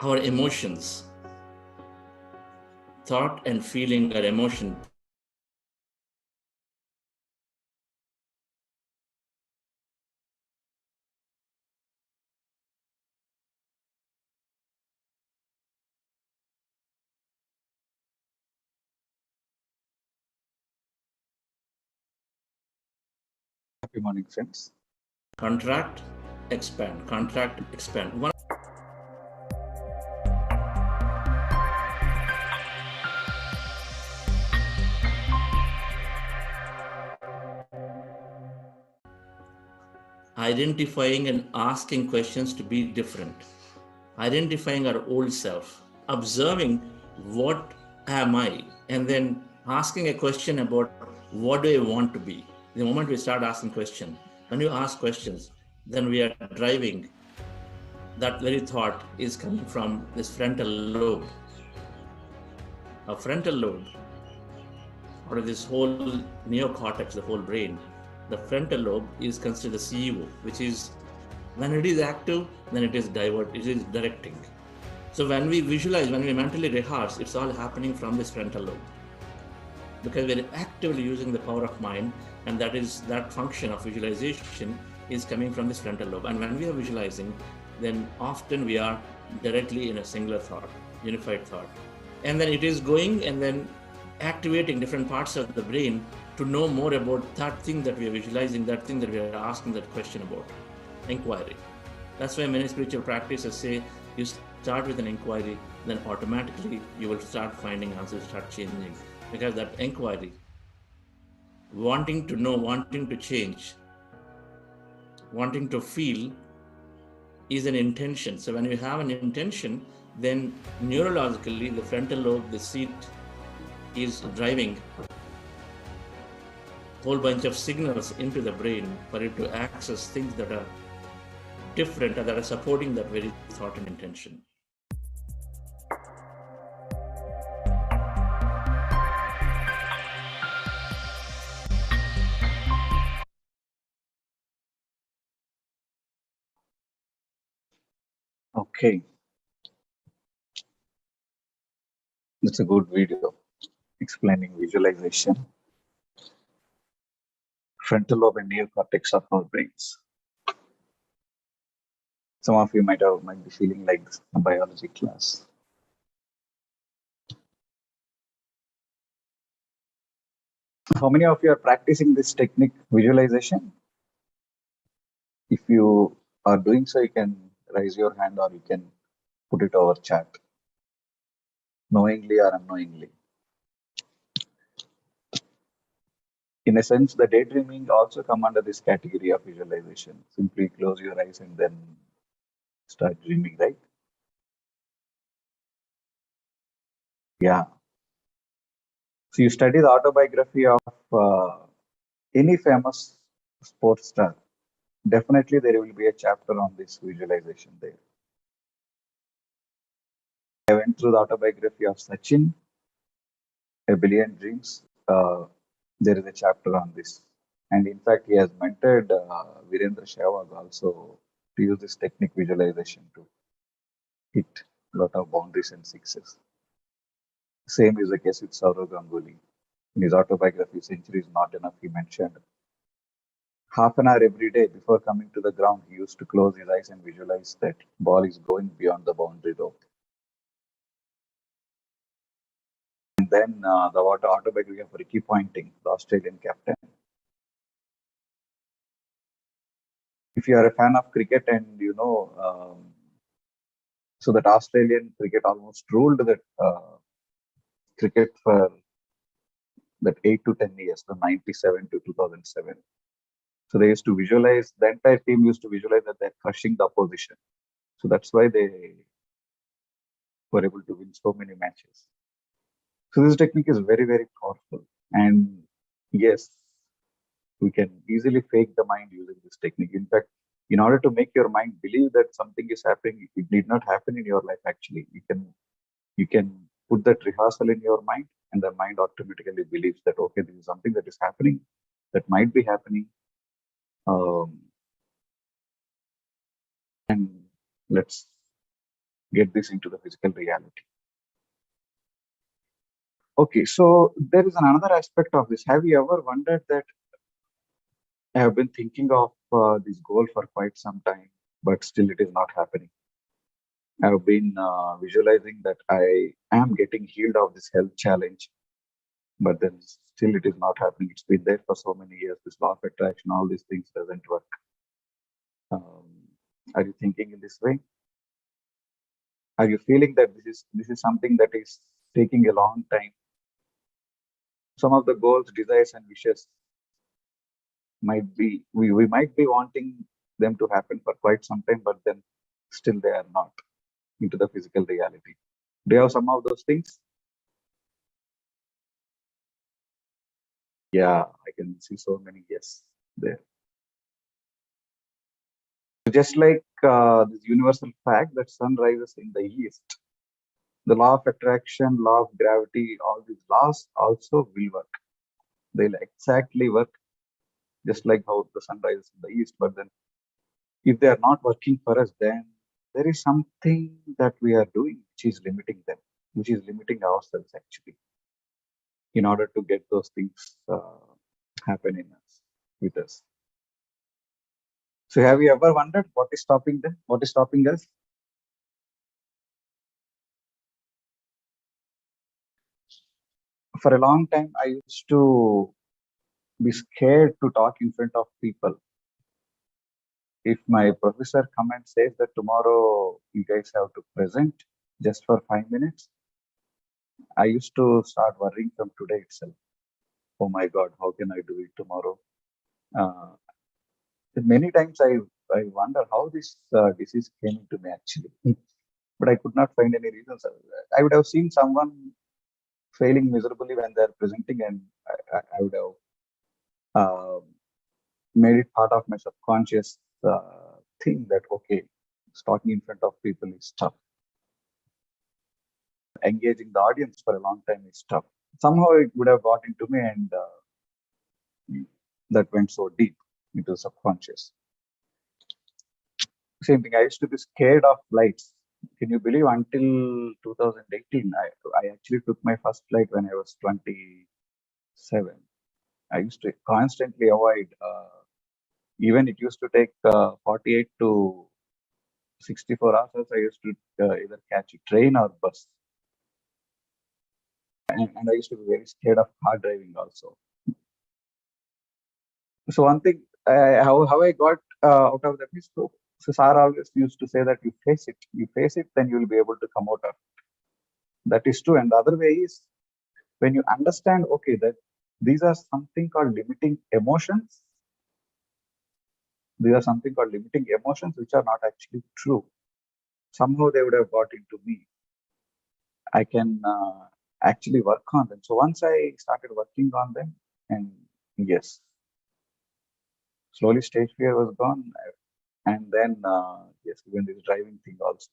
our emotions. Thought and feeling are emotion. Happy morning, friends. Contract, expand, contract, expand. Identifying and asking questions to be different. Identifying our old self, observing what am I, and then asking a question about what do I want to be. The moment we start asking questions, when you ask questions, then we are driving. That very thought is coming from this frontal lobe. A frontal lobe, out of this whole neocortex, the whole brain, the frontal lobe is considered the CEO, which is when it is active, then it is it is directing. So when we visualize, when we mentally rehearse, it's all happening from this frontal lobe. Because we're actively using the power of mind, and that function of visualization is coming from this frontal lobe. And when we are visualizing, then often we are directly in a singular thought, unified thought. And then it is going and then activating different parts of the brain to know more about that thing that we are visualizing, that thing that we are asking that question about. Inquiry. That's why many spiritual practices say you start with an inquiry, then automatically you will start finding answers, start changing. Because that inquiry, wanting to know, wanting to change, wanting to feel is an intention. So when you have an intention, then neurologically the frontal lobe, the seat, is driving a whole bunch of signals into the brain for it to access things that are different and that are supporting that very thought and intention. Okay. That's a good video explaining visualization, frontal lobe and neocortex of our brains. Some of you might be feeling like a biology class. How many of you are practicing this technique, visualization? If you are doing so, you can raise your hand or you can put it over chat, knowingly or unknowingly. In a sense, the daydreaming also come under this category of visualization. Simply close your eyes and then start dreaming, right? Yeah. So you study the autobiography of any famous sports star. Definitely there will be a chapter on this visualization there. I went through the autobiography of Sachin, A Billion Dreams. There is a chapter on this. And in fact, he has mentored Virendra Sehwag also to use this technique visualization to hit a lot of boundaries and sixes. Same is the case with Saurav Ganguly. In his autobiography, Century is Not Enough, he mentioned half an hour every day before coming to the ground, he used to close his eyes and visualize that ball is going beyond the boundary rope. And then the autobiography of Ricky Ponting, the Australian captain. If you are a fan of cricket and you know, so that Australian cricket almost ruled that cricket for that 8 to 10 years, from 97 to 2007. So they used to visualize, the entire team used to visualize that they're crushing the opposition. So that's why they were able to win so many matches. So this technique is very, very powerful. And yes, we can easily fake the mind using this technique. In fact, in order to make your mind believe that something is happening, it did not happen in your life actually. You can put that rehearsal in your mind and the mind automatically believes that, okay, this is something that is happening, that might be happening. And let's get this into the physical reality. Okay, so there is another aspect of this. Have you ever wondered that I have been thinking of this goal for quite some time, but still it is not happening? I have been visualizing that I am getting healed of this health challenge, but then still it is not happening. It's been there for so many years. This law of attraction, all these things doesn't work. Are you thinking in this way? Are you feeling that this is something that is taking a long time? Some of the goals, desires, and wishes might be we might be wanting them to happen for quite some time, but then still they are not into the physical reality. Do you have some of those things? Yeah, I can see so many yes there. Just like this universal fact that sun rises in the east, the law of attraction, law of gravity, all these laws also will work. They'll exactly work just like how the sun rises in the east. But then if they are not working for us, then there is something that we are doing which is limiting them, which is limiting ourselves actually, in order to get those things happen in us, with us. So have you ever wondered what is stopping them? What is stopping us? For a long time, I used to be scared to talk in front of people. If my professor come and says that tomorrow you guys have to present just for 5 minutes, I used to start worrying from today itself. Oh my God, how can I do it tomorrow? Uh, many times I wonder how this disease came into me actually, but I could not find any reasons. I would have seen someone failing miserably when they are presenting, and I would have uh, made it part of my subconscious thing that okay, talking in front of people is tough. Engaging the audience for a long time is tough. Somehow it would have got into me, and that went so deep into the subconscious. Same thing. I used to be scared of flights. Can you believe until 2018, I actually took my first flight when I was 27. I used to constantly avoid, even it used to take 48 to 64 hours. I used to either catch a train or bus. And I used to be very scared of car driving also. So one thing, how I got out of that is, so Sir always used to say that you face it, then you will be able to come out of it. That is true. And the other way is when you understand, okay, that these are something called limiting emotions. These are something called limiting emotions, which are not actually true. Somehow they would have got into me. I can actually work on them. So once I started working on them, and yes, slowly stage fear was gone. And then, yes, even this driving thing also.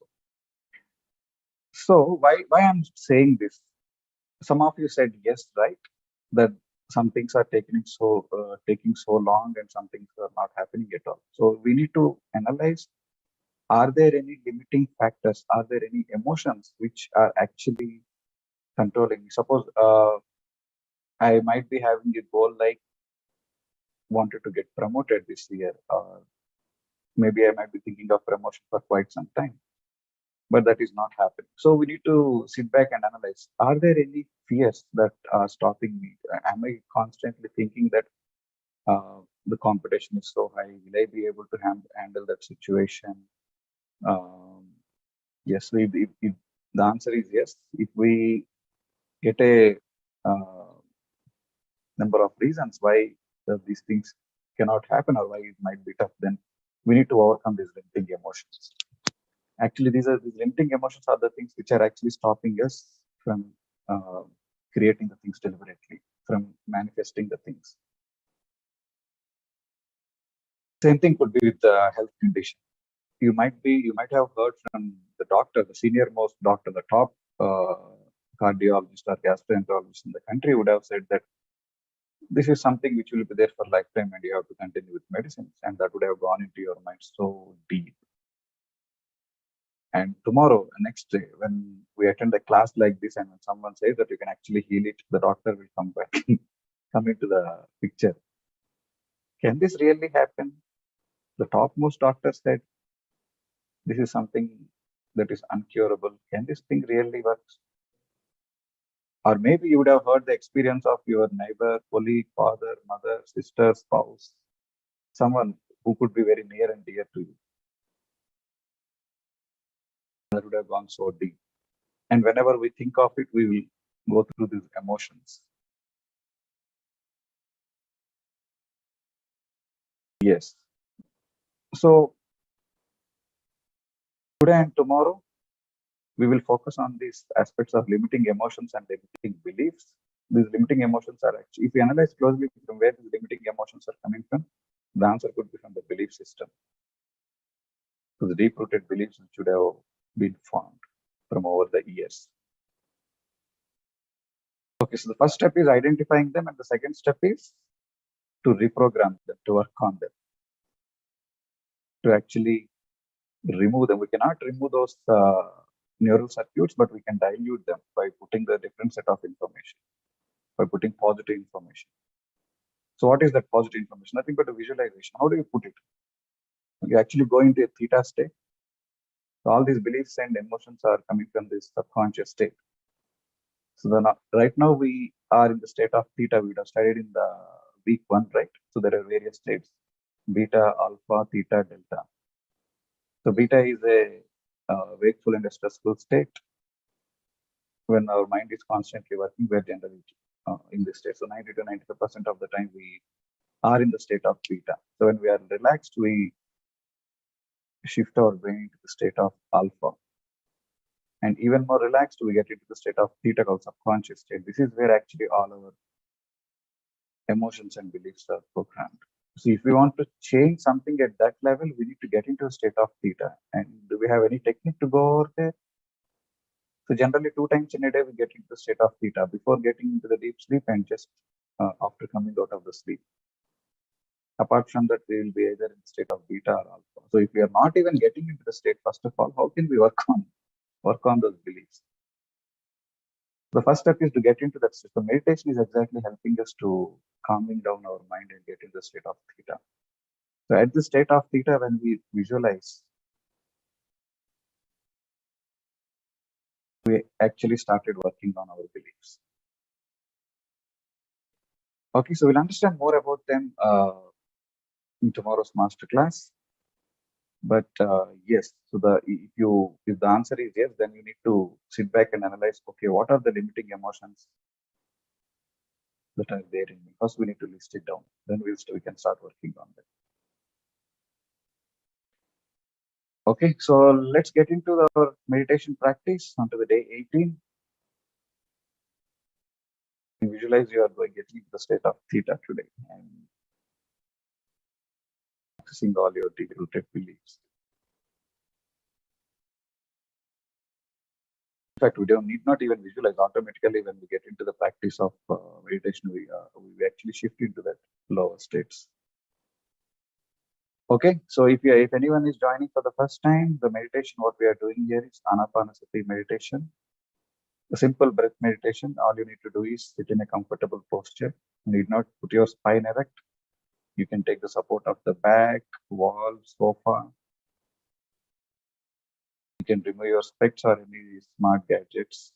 So why I'm saying this? Some of you said yes, right? That some things are taking so long, and some things are not happening at all. So we need to analyze: are there any limiting factors? Are there any emotions which are actually controlling me? Suppose I might be having a goal like wanted to get promoted this year, or maybe I might be thinking of promotion for quite some time, but that is not happening. So we need to sit back and analyze: are there any fears that are stopping me? Am I constantly thinking that the competition is so high? Will I be able to handle that situation? Um, yes, if the answer is yes, if we get a number of reasons why these things cannot happen or why it might be tough, then we need to overcome these limiting emotions. Actually, these limiting emotions are the things which are actually stopping us from uh, creating the things deliberately, from manifesting the things. Same thing could be with the health condition. You might have heard from the doctor, the senior most doctor, the top cardiologist or gastroenterologist in the country would have said that this is something which will be there for lifetime and you have to continue with medicines, and that would have gone into your mind so deep. And tomorrow, next day, when we attend a class like this, and when someone says that you can actually heal it, the doctor will come back, come into the picture. Can this really happen? The topmost doctor said this is something that is uncurable. Can this thing really work? Or maybe you would have heard the experience of your neighbor, colleague, father, mother, sister, spouse, someone who could be very near and dear to you. That would have gone so deep. And whenever we think of it, we will go through these emotions. Yes. So today and tomorrow, we will focus on these aspects of limiting emotions and limiting beliefs. These limiting emotions are actually, if you analyze closely from where these limiting emotions are coming from, the answer could be from the belief system. So the deep-rooted beliefs which should have been formed from over the years. Okay, so the first step is identifying them, and the second step is to reprogram them, to work on them, to actually remove them. We cannot remove those neural circuits, but we can dilute them by putting the different set of information, by putting positive information. So what is that positive information? Nothing but a visualization. How do you put it? You actually go into a theta state. So all these beliefs and emotions are coming from this subconscious state. So then right now we are in the state of theta. We would have studied in the week 1, right? So there are various states: beta, alpha, theta, delta. So beta is a wakeful and a stressful state. When our mind is constantly working, we're generally in this state. So 90 to 95% of the time we are in the state of beta. So when we are relaxed, we shift our brain to the state of alpha. And even more relaxed, we get into the state of theta, called subconscious state. This is where actually all our emotions and beliefs are programmed. So if we want to change something at that level, we need to get into a state of theta. And do we have any technique to go over there? So generally 2 times in a day, we get into the state of theta before getting into the deep sleep and just after coming out of the sleep. Apart from that, we will be either in the state of beta or alpha. So if we are not even getting into the state, first of all, how can we work on those beliefs? The first step is to get into that state. So meditation is exactly helping us to calming down our mind and get into the state of theta. So at the state of theta, when we visualize, we actually started working on our beliefs. Okay, so we'll understand more about them in tomorrow's masterclass. But yes, so if the answer is yes, then you need to sit back and analyze, okay, what are the limiting emotions that are there in me? First, we need to list it down. Then we can start working on that. Okay, so let's get into our meditation practice onto the day 18. Visualize you are getting into the state of theta today and practicing all your deep-rooted beliefs. In fact, we need not even visualize. Automatically when we get into the practice of meditation, we actually shift into that lower states. Okay, so if anyone is joining for the first time, the meditation what we are doing here is Ana-Pana-Sati Meditation. A simple breath meditation. All you need to do is sit in a comfortable posture. You need not put your spine erect. You can take the support of the back, wall, sofa. You can remove your specs or any smart gadgets.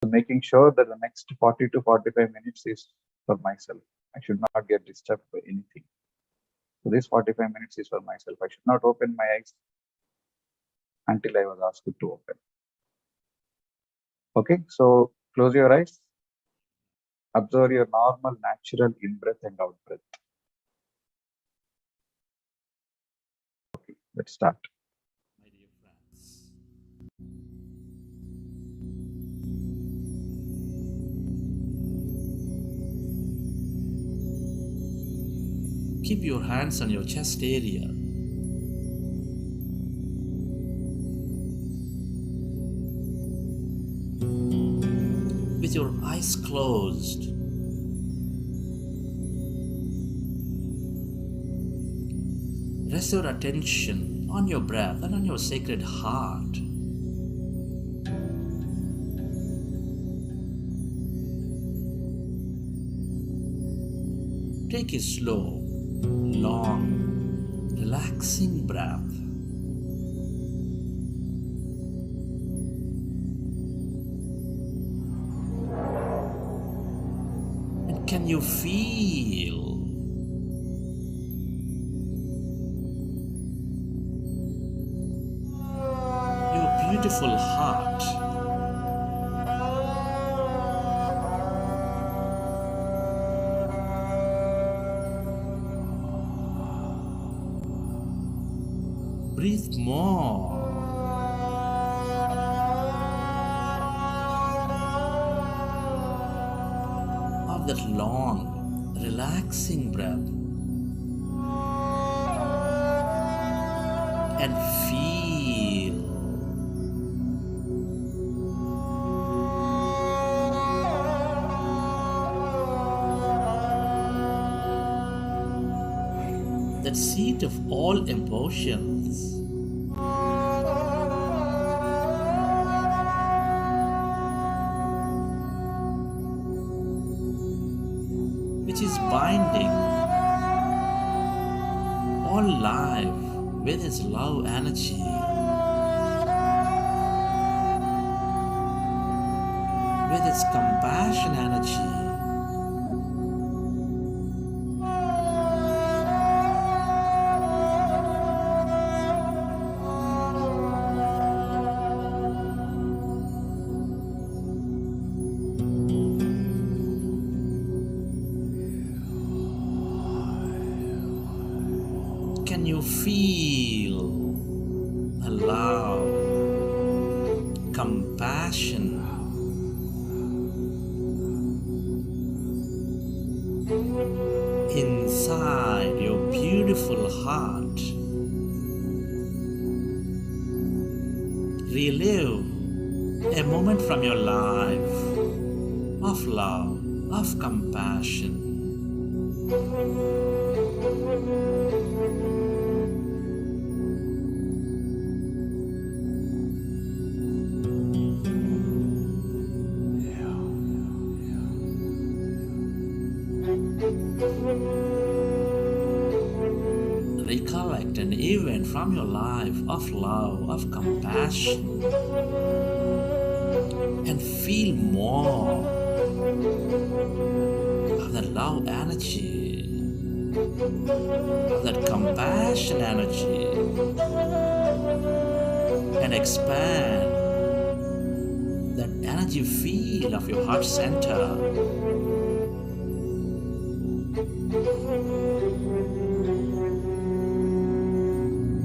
So making sure that the next 40 to 45 minutes is for myself. I should not get disturbed by anything. So this 45 minutes is for myself. I should not open my eyes until I was asked to open. Okay, so close your eyes. Observe your normal, natural in-breath and out-breath. Okay, let's start. My dear friends, keep your hands on your chest area. With your eyes closed, rest your attention on your breath and on your sacred heart. Take a slow, long, relaxing breath. And can you feel your beautiful heart? Breathe more. Of that long, relaxing breath. And feel that seat of all emotions. Which is binding all life with its love energy. With its compassion energy. Can you feel the love, compassion, inside your beautiful heart? Relive a moment from your life of love, of compassion. Recollect an event from your life of love, of compassion, and feel more of that love energy, of that compassion energy, and expand that energy field of your heart center.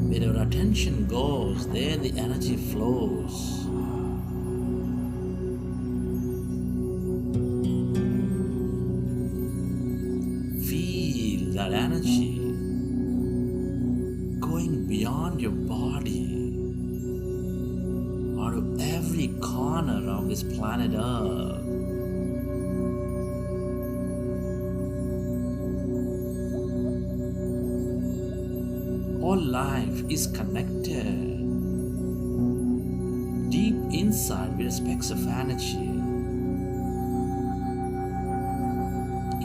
Where your attention goes, there the energy flows. Feel that energy going beyond your body or to every corner of this planet Earth. All life is connected deep inside with specks of energy,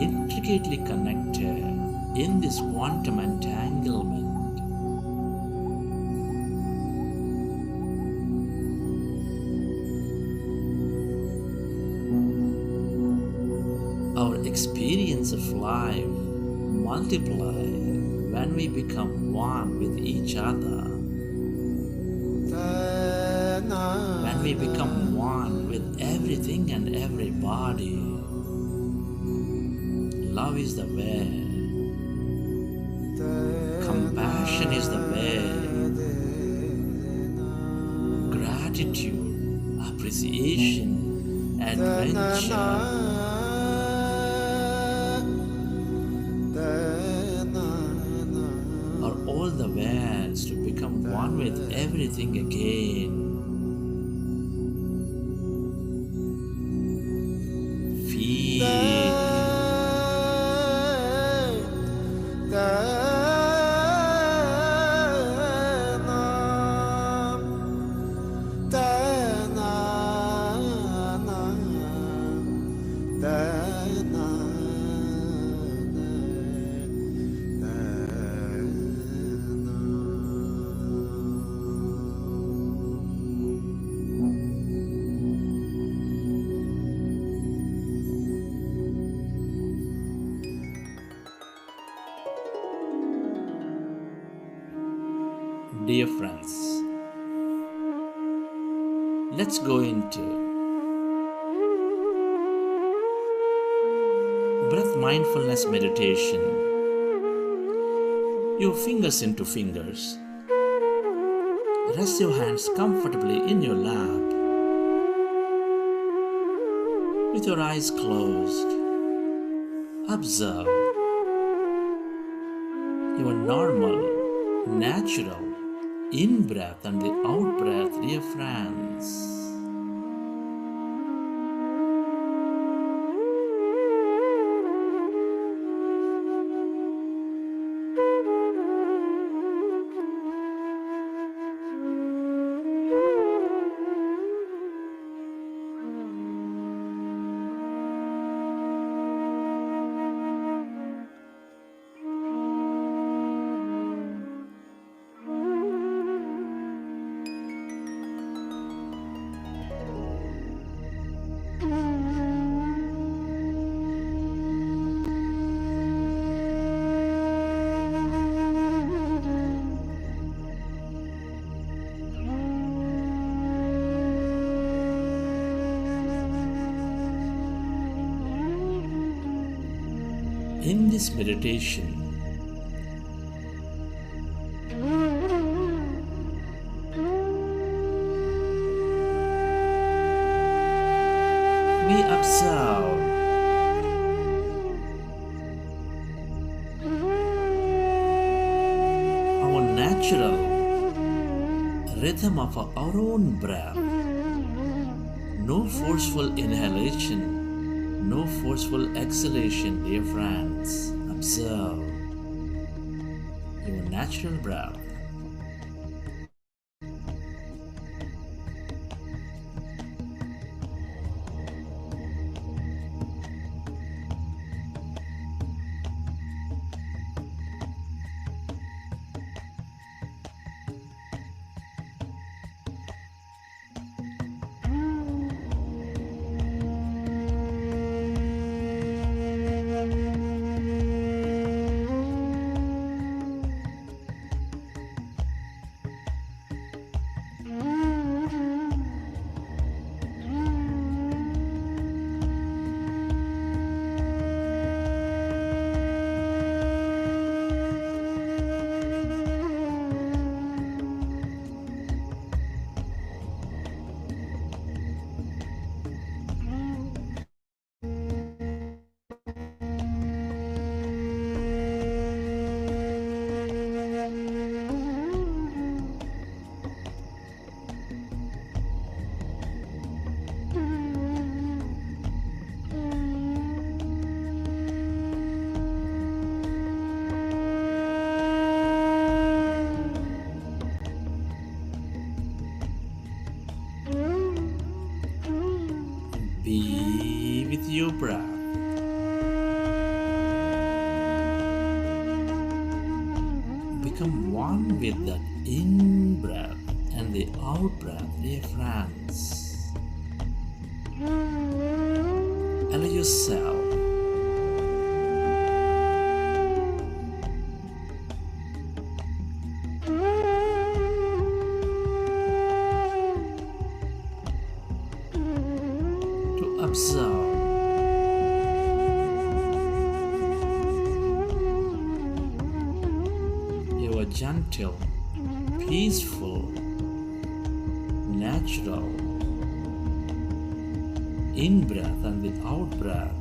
intricately connected in this quantum entanglement. Our experience of life multiplies when we become one with each other, when we become one with everything and everybody. Love is the way, compassion is the way, gratitude, appreciation, adventure are all the ways to become one with everything again. Feel dear friends, let's go into breath mindfulness meditation. Your fingers into fingers. Rest your hands comfortably in your lap with your eyes closed. Observe your normal, natural in-breath and the out-breath, dear friends. In this meditation, we observe our natural rhythm of our own breath. No forceful inhalation, no forceful exhalation, dear friends. Observe your natural breath. Be with your breath. Become one with that in-breath and the out-breath, dear friends. Allow yourself to observe your gentle, peaceful, natural in-breath and the out-breath.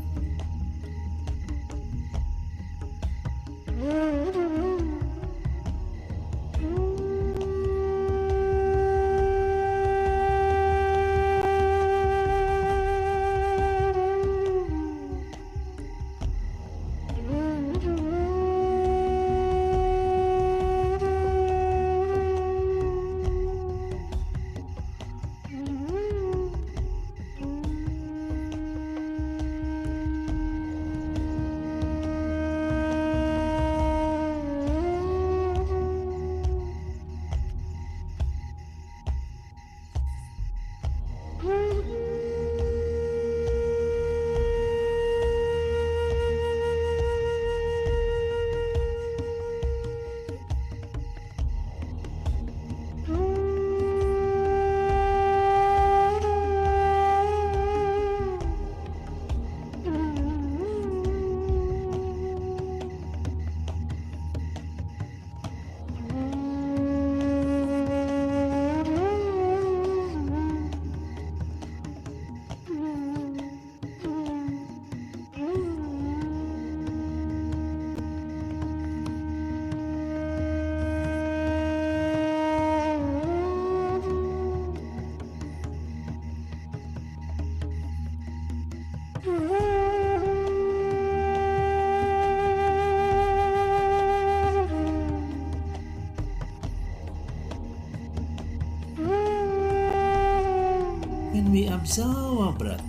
When we observe our breath,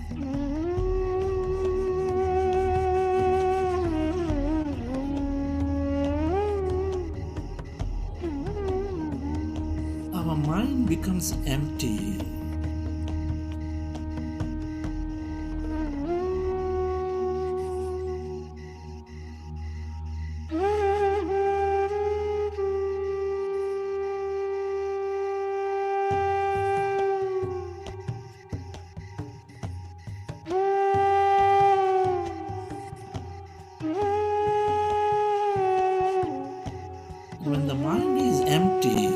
our mind becomes empty. When the mind is empty,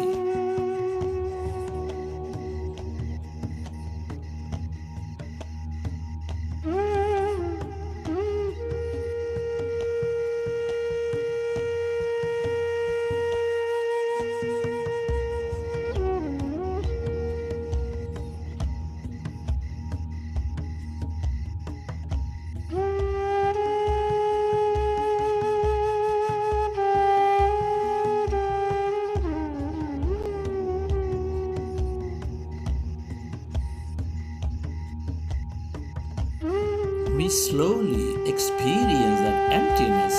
we slowly experience that emptiness,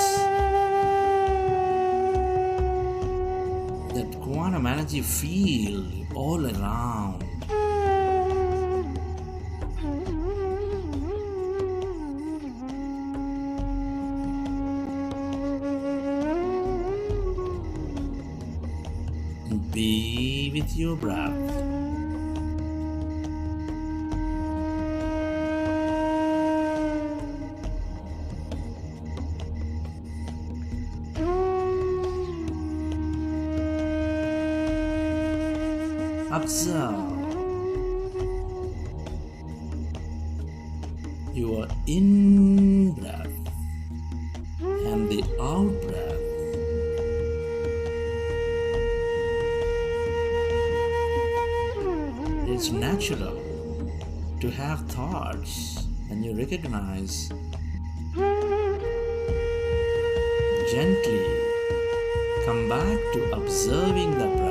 that quantum energy field all around. Be with your breath. Observe your in breath and the out breath. It's natural to have thoughts, and you recognize gently come back to observing the breath.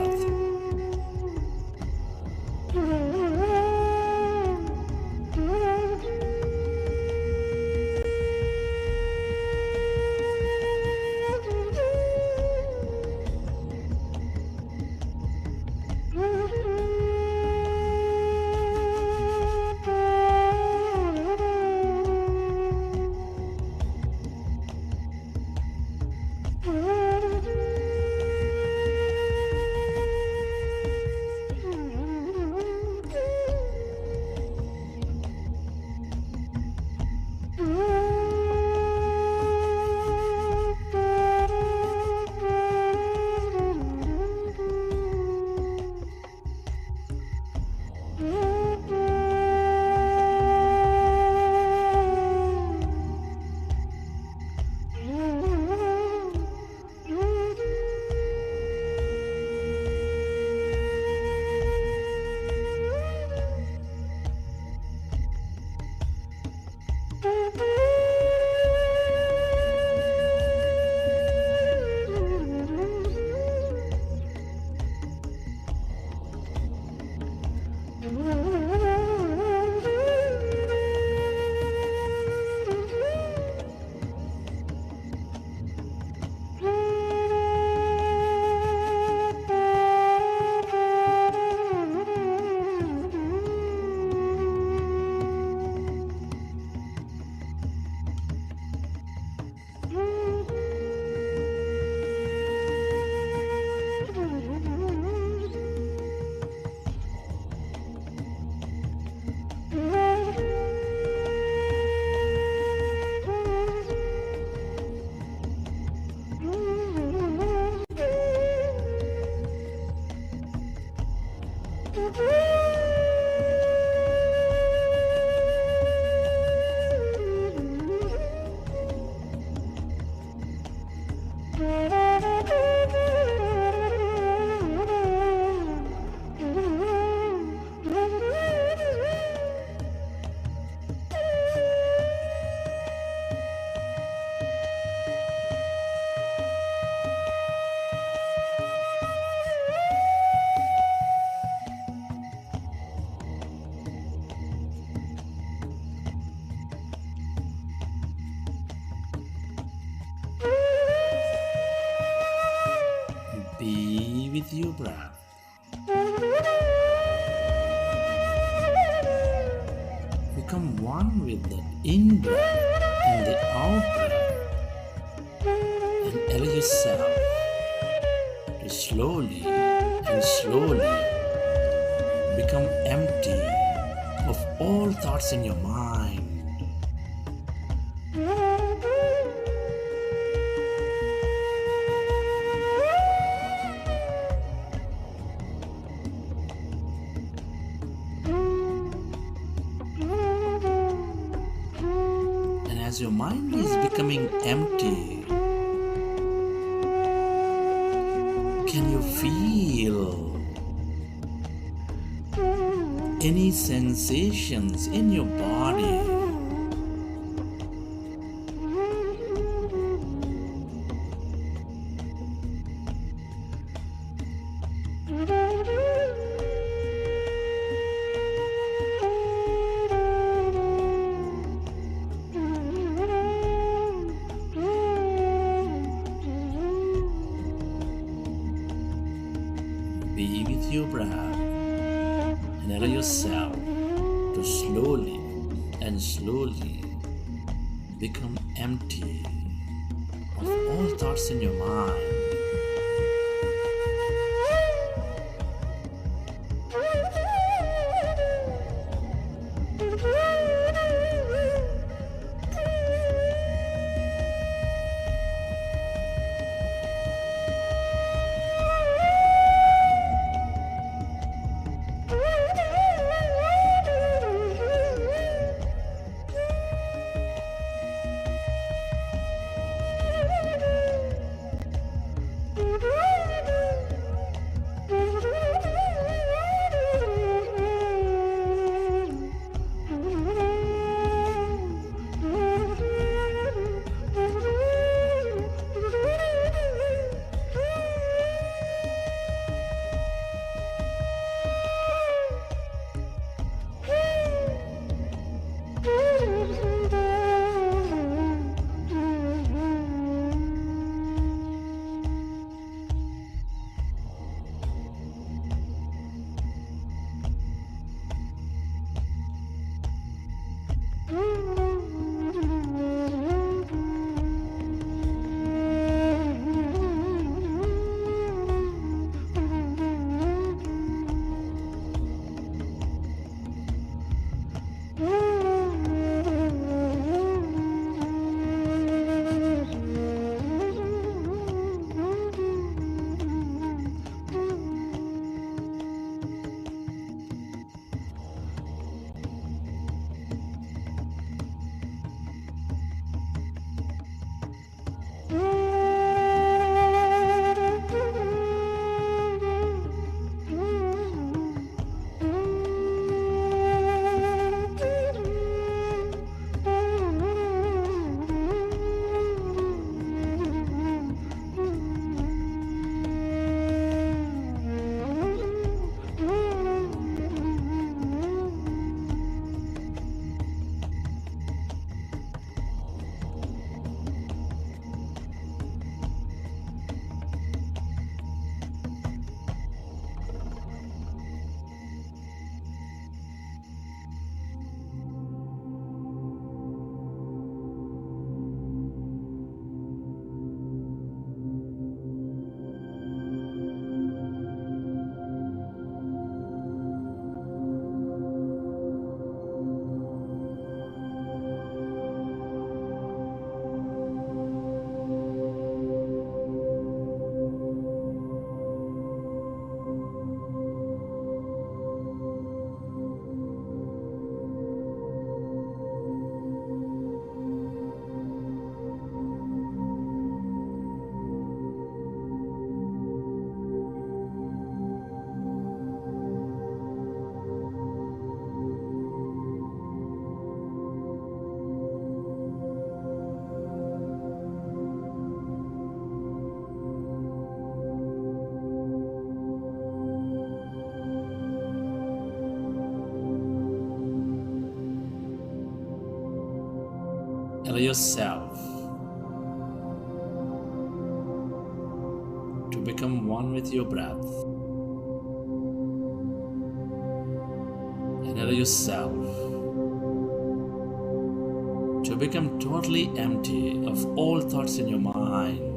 your breath. Become one with the in-breath and the out-breath, and allow yourself to slowly and slowly become empty of all thoughts in your mind. And as your mind is becoming empty, can you feel any sensations in your body? Be with your breath and allow yourself to slowly and slowly become empty of all thoughts in your mind. Allow yourself to become one with your breath. allow yourself to become totally empty of all thoughts in your mind.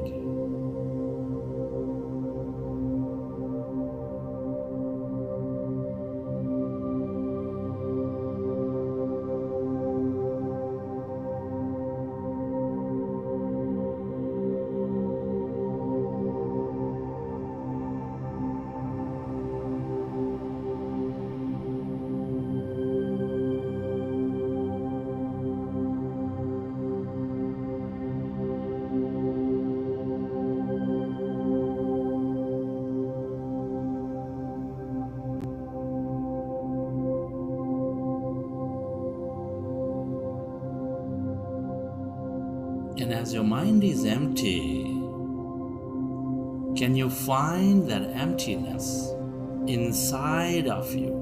And as your mind is empty, can you find that emptiness inside of you,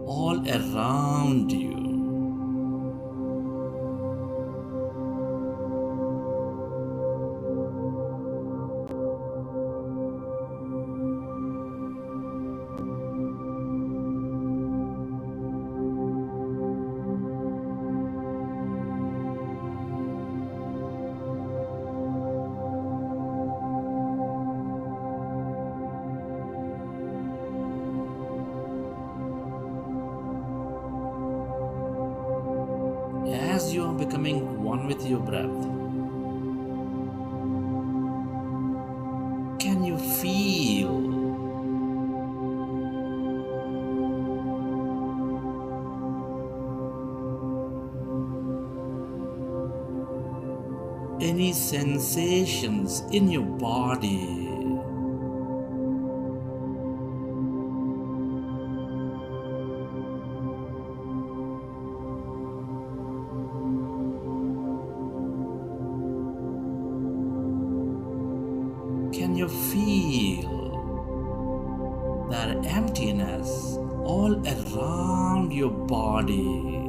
all around you? As you are becoming one with your breath, can you feel any sensations in your body? Can you feel that emptiness all around your body?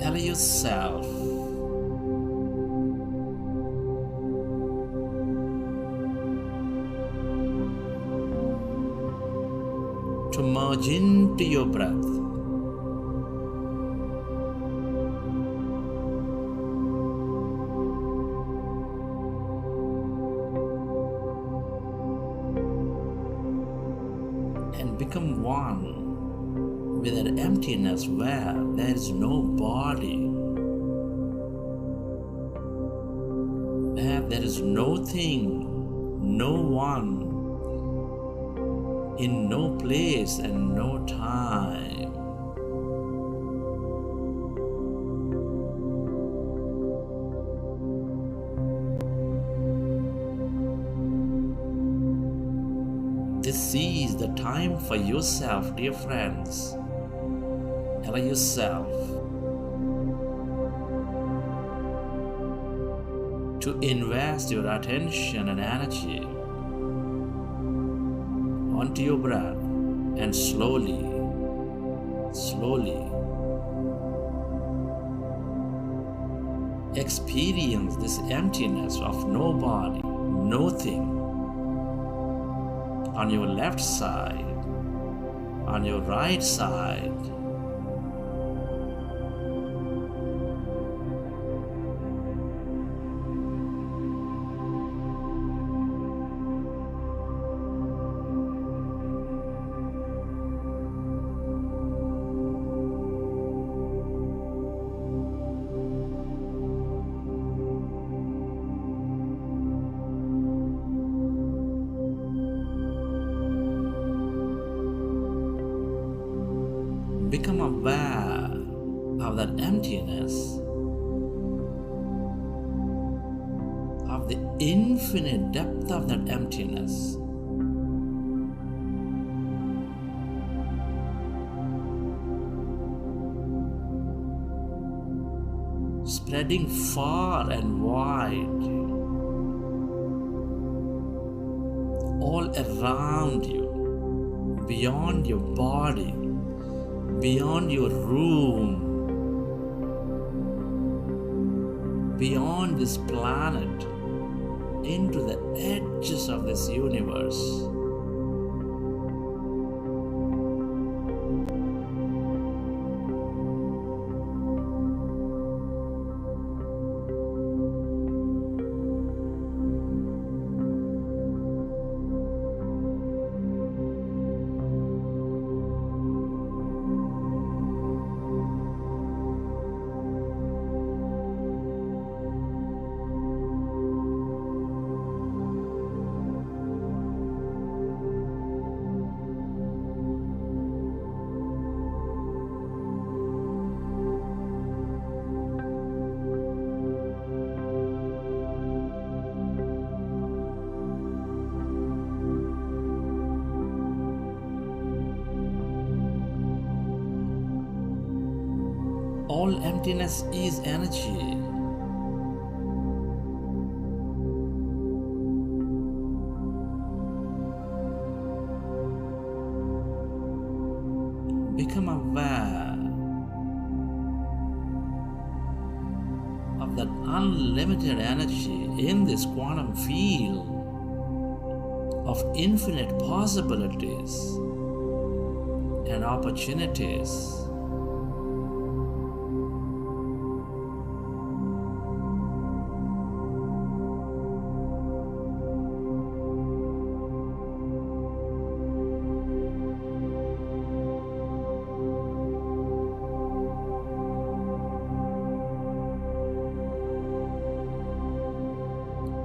Allow yourself to merge into your breath. And become one with an emptiness where there is no body, where there is no thing, no one, in no place and no time. This is the time for yourself, dear friends. Allow yourself to invest your attention and energy onto your breath and slowly experience this emptiness of no body, no thing on your left side, on your right side. Become aware of that emptiness, of the infinite depth of that emptiness. Spreading far and wide, all around you, beyond your body, beyond your room, beyond this planet, into the edges of this universe. All emptiness is energy. Become aware of that unlimited energy in this quantum field of infinite possibilities and opportunities.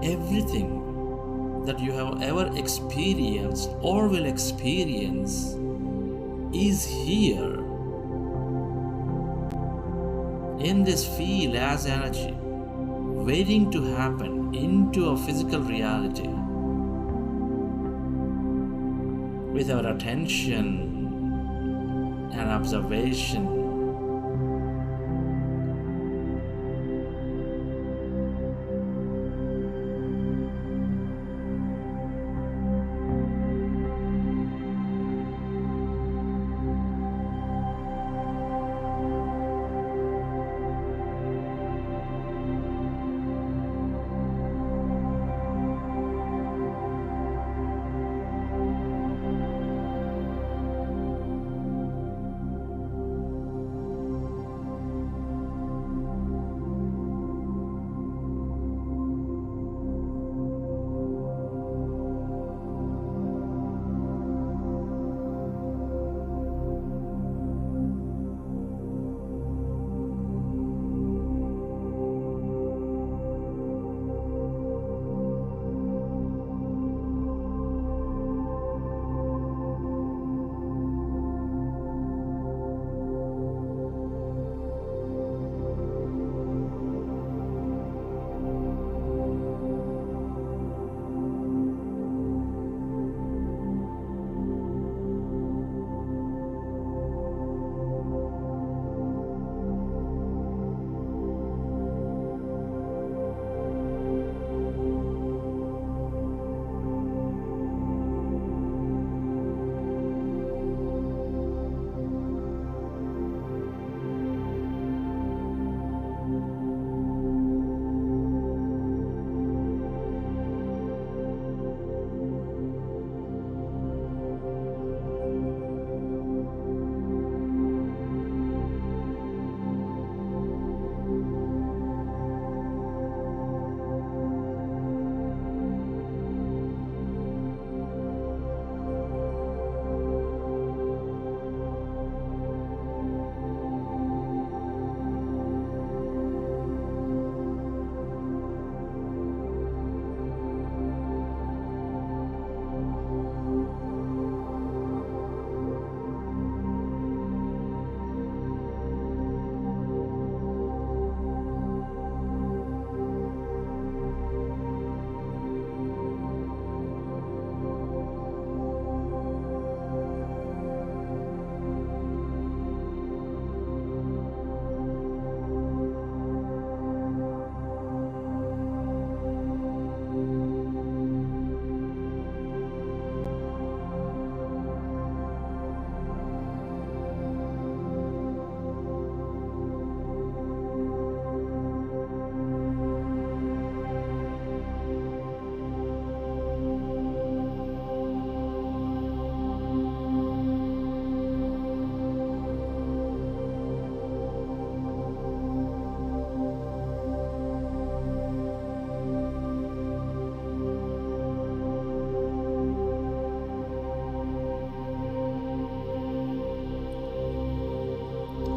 Everything that you have ever experienced or will experience is here in this field as energy, waiting to happen into a physical reality. With our attention and observation,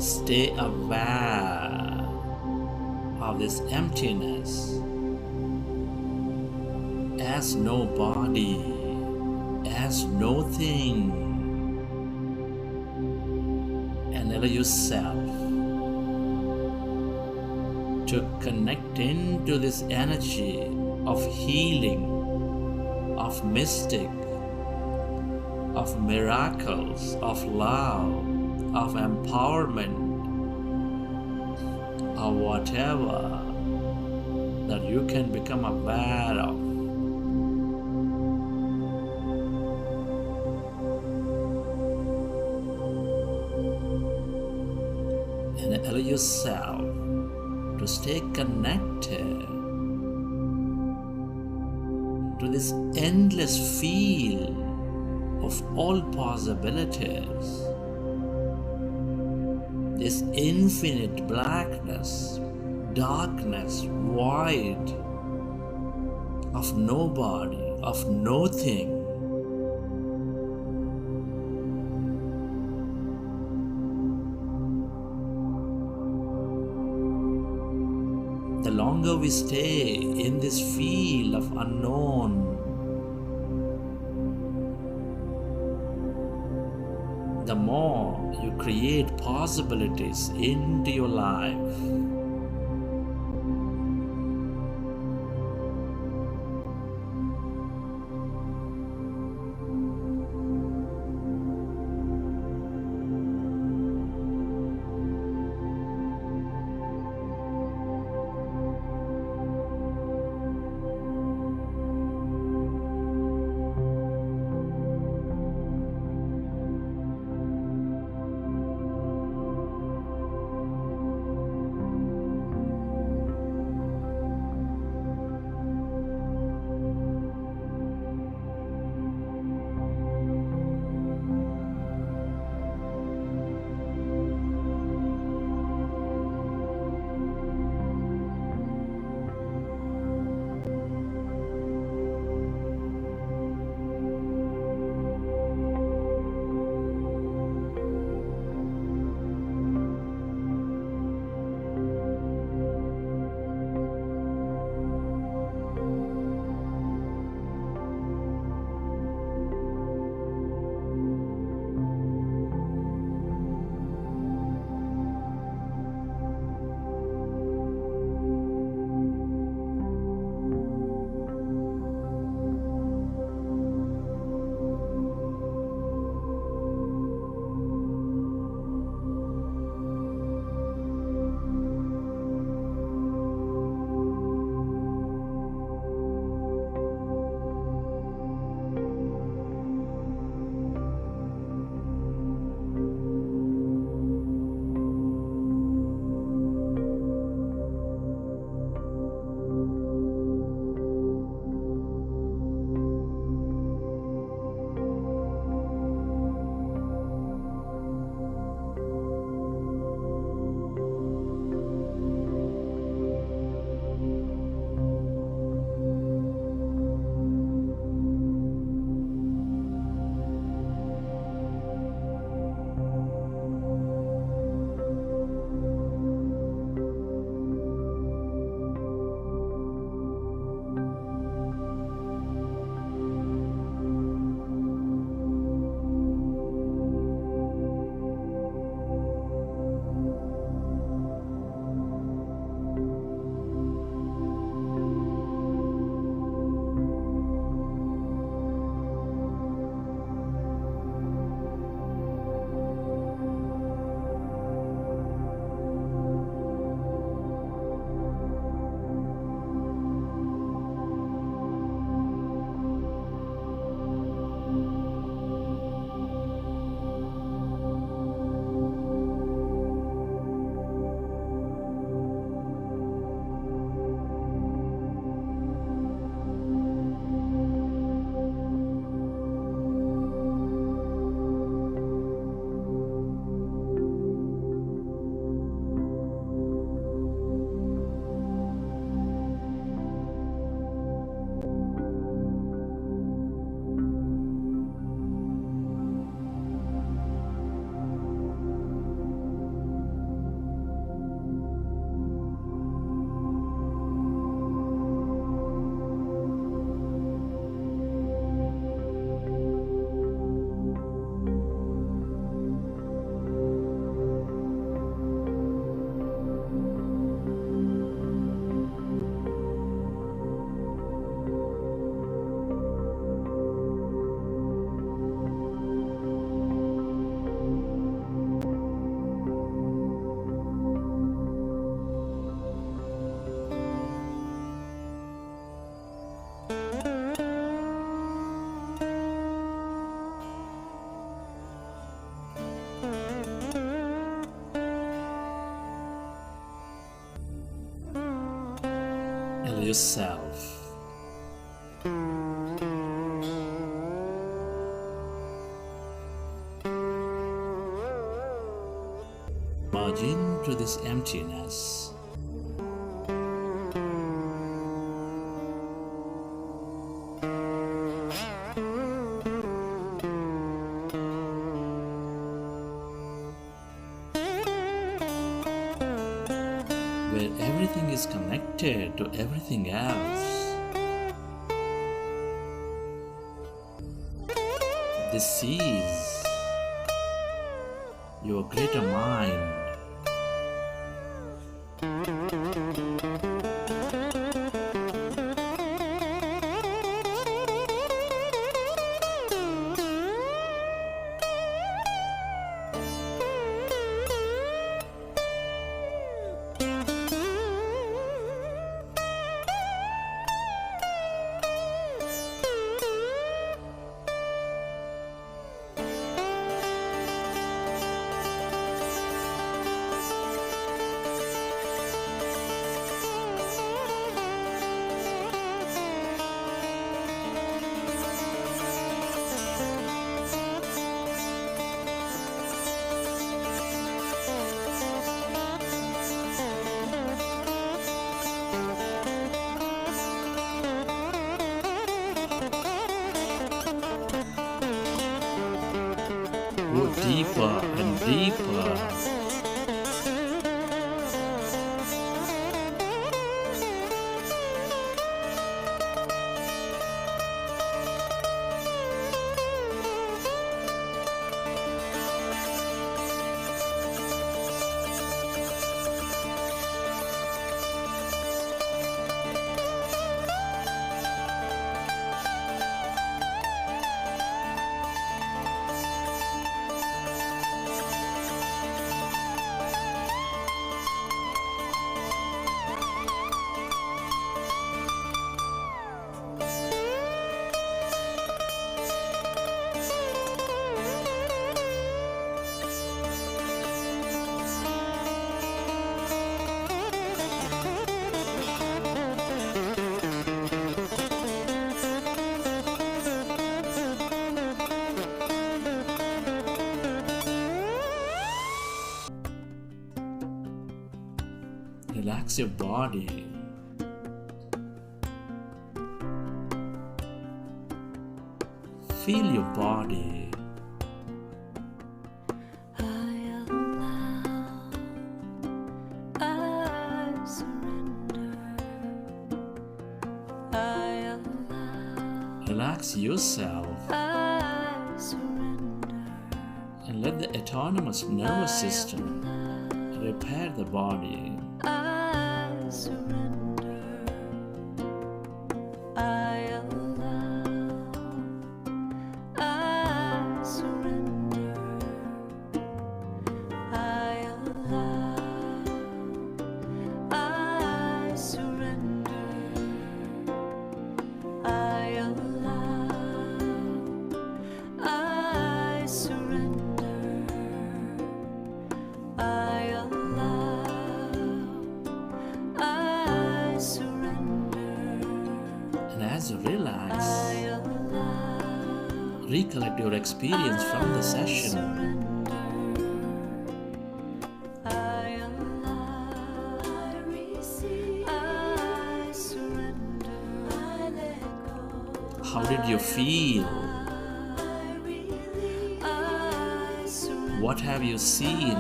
stay aware of this emptiness as no body, as no thing, and allow yourself to connect into this energy of healing, of mystic, of miracles, of love, of empowerment, or whatever that you can become aware of. And allow yourself to stay connected to this endless field of all possibilities, this infinite blackness, darkness, void of nobody, of nothing. The longer we stay in this field of unknown, the more you create possibilities into your life. yourself. Merge into this emptiness. Where everything is connected to everything else. This is your greater mind. Go deeper and deeper. Relax your body. Feel your body. Relax yourself and let the autonomous nervous system repair the body. As you relax, recollect your experience from the session. How did you feel? What have you seen?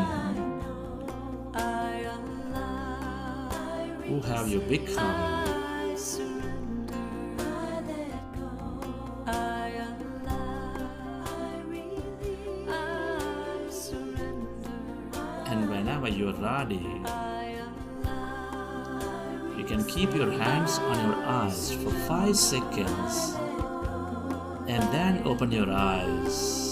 Who have you become? And whenever you're ready, you can keep your hands on your eyes for 5 seconds and then open your eyes.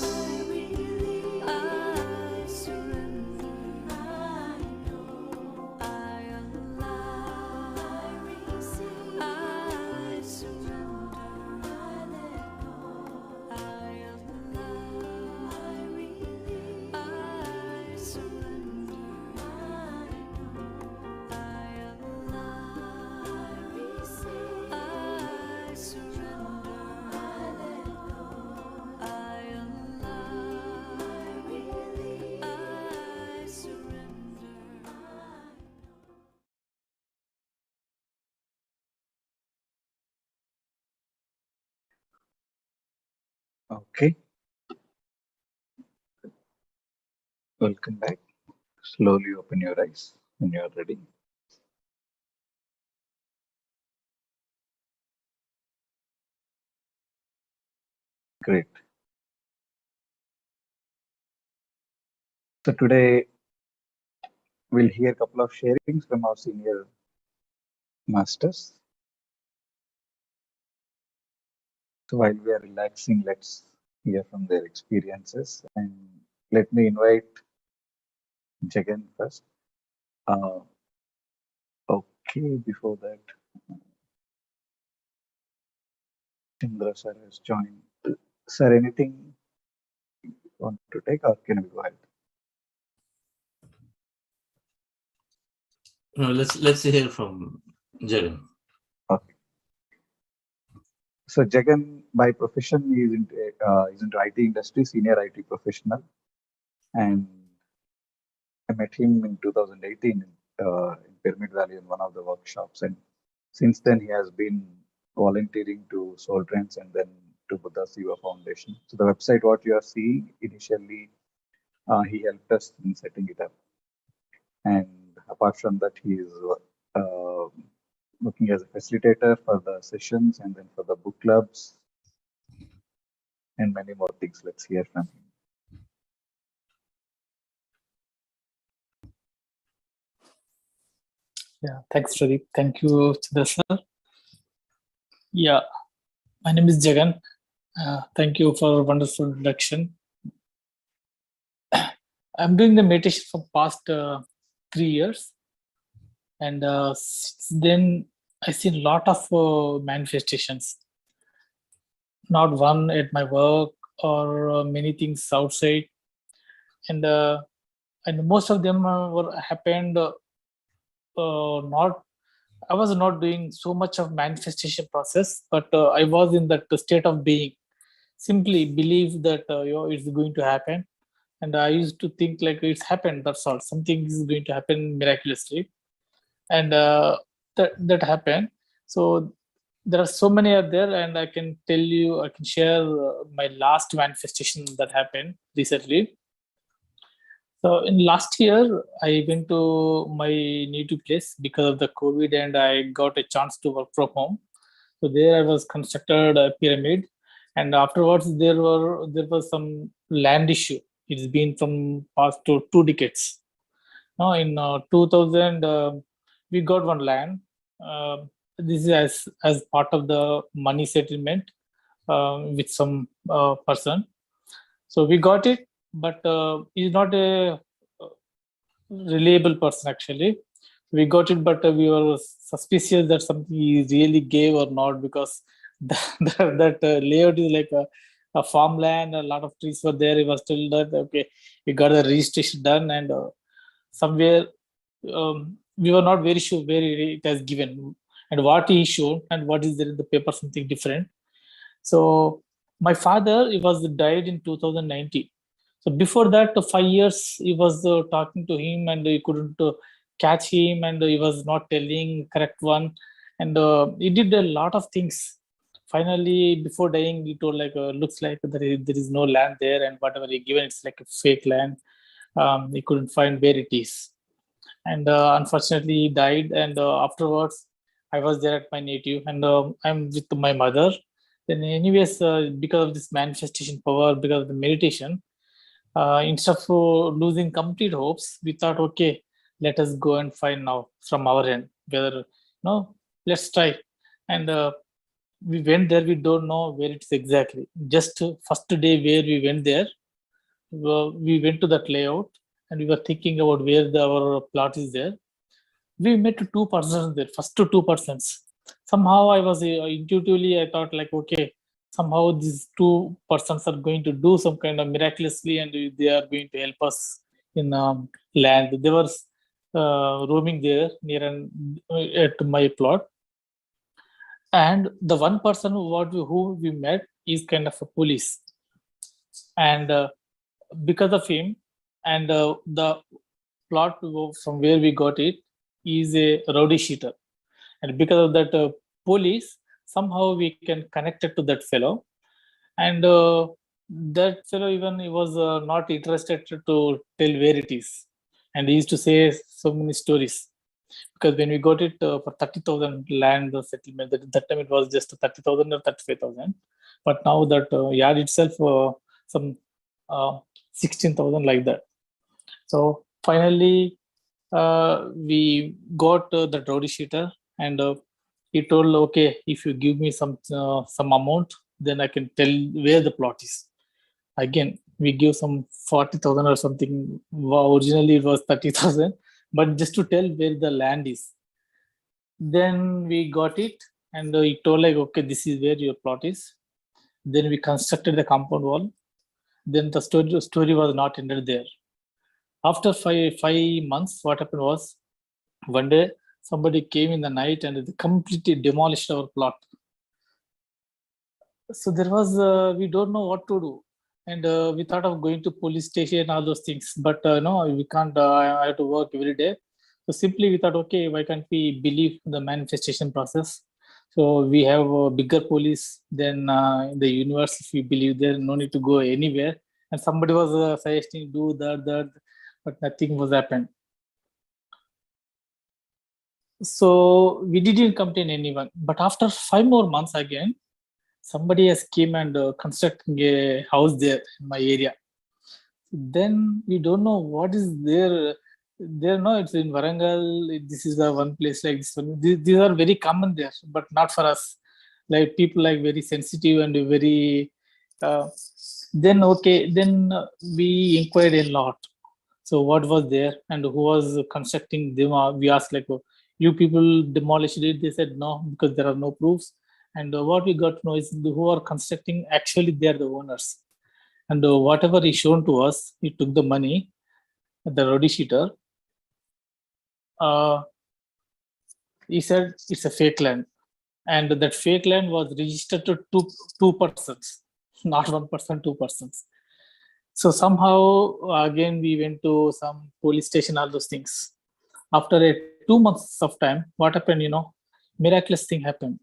Okay, welcome back. Slowly open your eyes when you are ready. Great. So today we'll hear a couple of sharings from our senior masters. So while we are relaxing, let's hear from their experiences. And let me invite Jagan first. Uh, okay, before that, Chandra sir has joined. Sir, anything you want to take, or can we go ahead? No, let's hear from Jagan. Okay. So Jagan, by profession, is into IT industry, senior IT professional, and I met him in 2018 in Pyramid Valley in one of the workshops, and since then he has been volunteering to Soul Trends and then to Buddha Siva Foundation. So the website, what you are seeing initially, he helped us in setting it up, and apart from that, he is uh, working as a facilitator for the sessions and then for the book clubs and many more things. Let's hear from him. Yeah, thanks, Pradeep. Thank you, Chandra sir. Yeah, my name is Jagan. Thank you for a wonderful introduction. I'm doing the meditation for past 3 years, and since then I see a lot of manifestations. Not one at my work or many things outside, and most of them were happened. Not I was not doing so much of manifestation process, but I was in that state of being. Simply believe that it's going to happen, and I used to think like it's happened. That's all. Something is going to happen miraculously, and that happened. So there are so many out there, and I can tell you, I can share my last manifestation that happened recently. So in last year, I went to my native place because of the COVID, and I got a chance to work from home. So there I was constructed a pyramid, and afterwards there was some land issue. It's been from past to 2 decades. Now in 2000, we got one land. Uh, this is as part of the money settlement with some person. So we got it, but he's not a reliable person actually. We got it, but we were suspicious that something he really gave or not, because that layout is like a farmland. A lot of trees were there. It was still that okay. We got the registration done, and somewhere we were not very sure where it has given and what he showed and what is there in the paper, something different. So my father, he was died in 2019. So before that, 5 years, he was talking to him, and he couldn't catch him, and he was not telling correct one, and he did a lot of things. Finally, before dying, he told like, looks like there is no land there, and whatever he given, it's like a fake land. He couldn't find where it is, and unfortunately, he died. And afterwards, I was there at my native, and I'm with my mother. Then, anyways, because of this manifestation power, because of the meditation, instead of losing complete hopes, we thought, okay, let us go and find now from our end whether no, let's try. And we went there. We don't know where it's exactly. Just first day where we went there, we went to that layout, and we were thinking about where our plot is there. We met two persons there, first two persons. Somehow I was intuitively, I thought like, okay, somehow these two persons are going to do some kind of miraculously, and they are going to help us in land. They were roaming there near and at my plot. And the one person who we met is kind of a police, and because of him, and the plot from where we got it is a rowdy sheeter, and because of that police, somehow we can connect it to that fellow. And that fellow even he was not interested to tell where it is, and he used to say so many stories. Because when we got it for 30,000 land settlement, that time it was just 30,000 or 35,000, but now that yard itself some 16,000 like that. So finally we got the rowdy sheeter, and he told, okay, if you give me some amount, then I can tell where the plot is. Again, we give some 40,000 or something. Wow, originally it was 30,000, but just to tell where the land is. Then we got it, and he told like, okay, this is where your plot is. Then we constructed the compound wall. Then the story was not ended there. After five months, what happened was, one day somebody came in the night and they completely demolished our plot. So there was we don't know what to do, and we thought of going to police station, all those things, but no, we can't. I have to work every day. So simply we thought, okay, why can't we believe the manifestation process? So we have a bigger police than the universe. If we believe there, no need to go anywhere. And somebody was suggesting do that, but nothing was happened. So we didn't complain anyone. But after 5 more months again, somebody has came and constructing a house there in my area. Then we don't know what is there. There, no, it's in Warangal. This is the one place like this one. These are very common there, but not for us. Like people like very sensitive and very. Then okay, then we inquired a lot. So what was there and who was constructing them? We asked like, oh, you people demolished it. They said no, because there are no proofs. And what we got to know is who are constructing, actually they are the owners. And whatever is shown to us, he took the money, the rowdy sheeter. He said it's a fake land. And that fake land was registered to two persons, not one person, two persons. So somehow, again, we went to some police station, all those things. After 2 months of time, what happened, miraculous thing happened.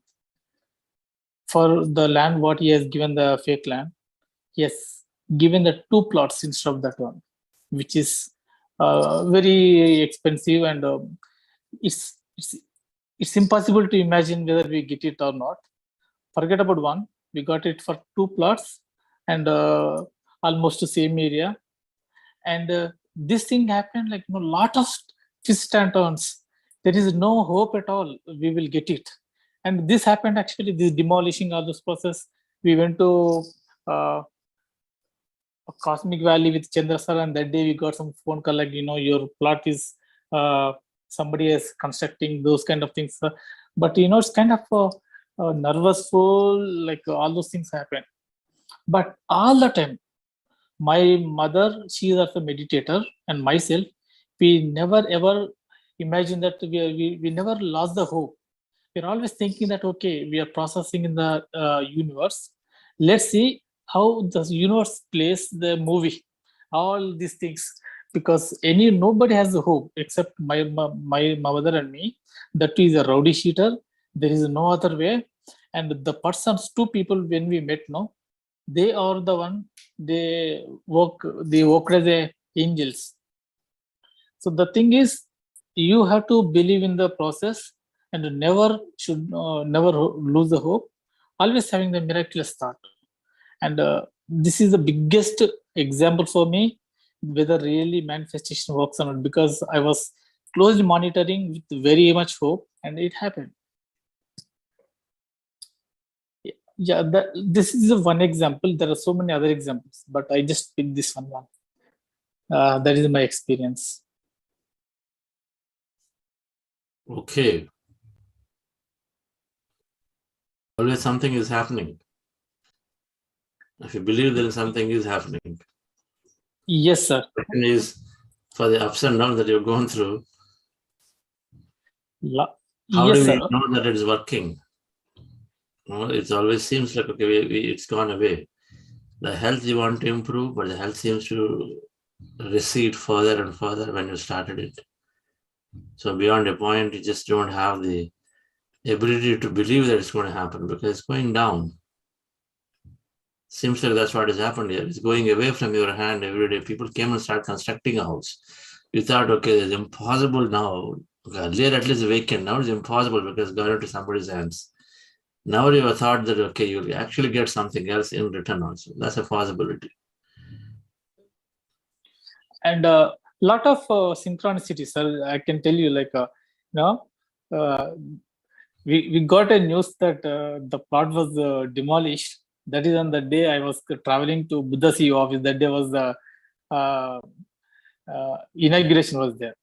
For the land, what he has given the fake land, he has given the 2 plots instead of that one, which is very expensive, and it's impossible to imagine whether we get it or not. Forget about one, we got it for 2 plots and almost the same area. And this thing happened like lot of twists and turns. There is no hope at all we will get it. And this happened actually, this demolishing all this process. We went to a Cosmic Valley with Chandra sir, and that day we got some phone call like, your plot is somebody is constructing, those kind of things. But it's kind of nervousful, like all those things happen. But all the time, my mother, she is also a meditator, and myself, we never ever imagined that we never lost the hope. We're always thinking that, okay, we are processing in the universe. Let's see how the universe plays the movie, all these things, because nobody has the hope except my mother and me. That is a rowdy sheeter. There is no other way. And the persons, 2 people, when we met now, they are the one, they work as angels. So the thing is, you have to believe in the process and never lose the hope, always having the miraculous thought. And this is the biggest example for me whether really manifestation works or not, because I was closely monitoring with very much hope, and it happened. Yeah, this is one example. There are so many other examples, but I just picked this one. That is my experience. Okay. Always something is happening. If you believe that something is happening. Yes, sir. The question is, for the ups and downs that you've gone through, how do we know that it's working? It always seems like, okay, it's gone away. The health you want to improve, but the health seems to recede further and further when you started it. So beyond a point, you just don't have the ability to believe that it's going to happen because it's going down. Seems like that's what has happened here. It's going away from your hand every day. People came and started constructing a house. You thought, okay, it's impossible now. Okay, earlier at least vacant. Now it's impossible because it's gone into somebody's hands. Now you have thought that, okay, you'll actually get something else in return also. That's a possibility. And lot of synchronicities, sir. I can tell you, like, we got a news that the plot was demolished. That is on the day I was traveling to Buddha CEO office. That day was the inauguration was there.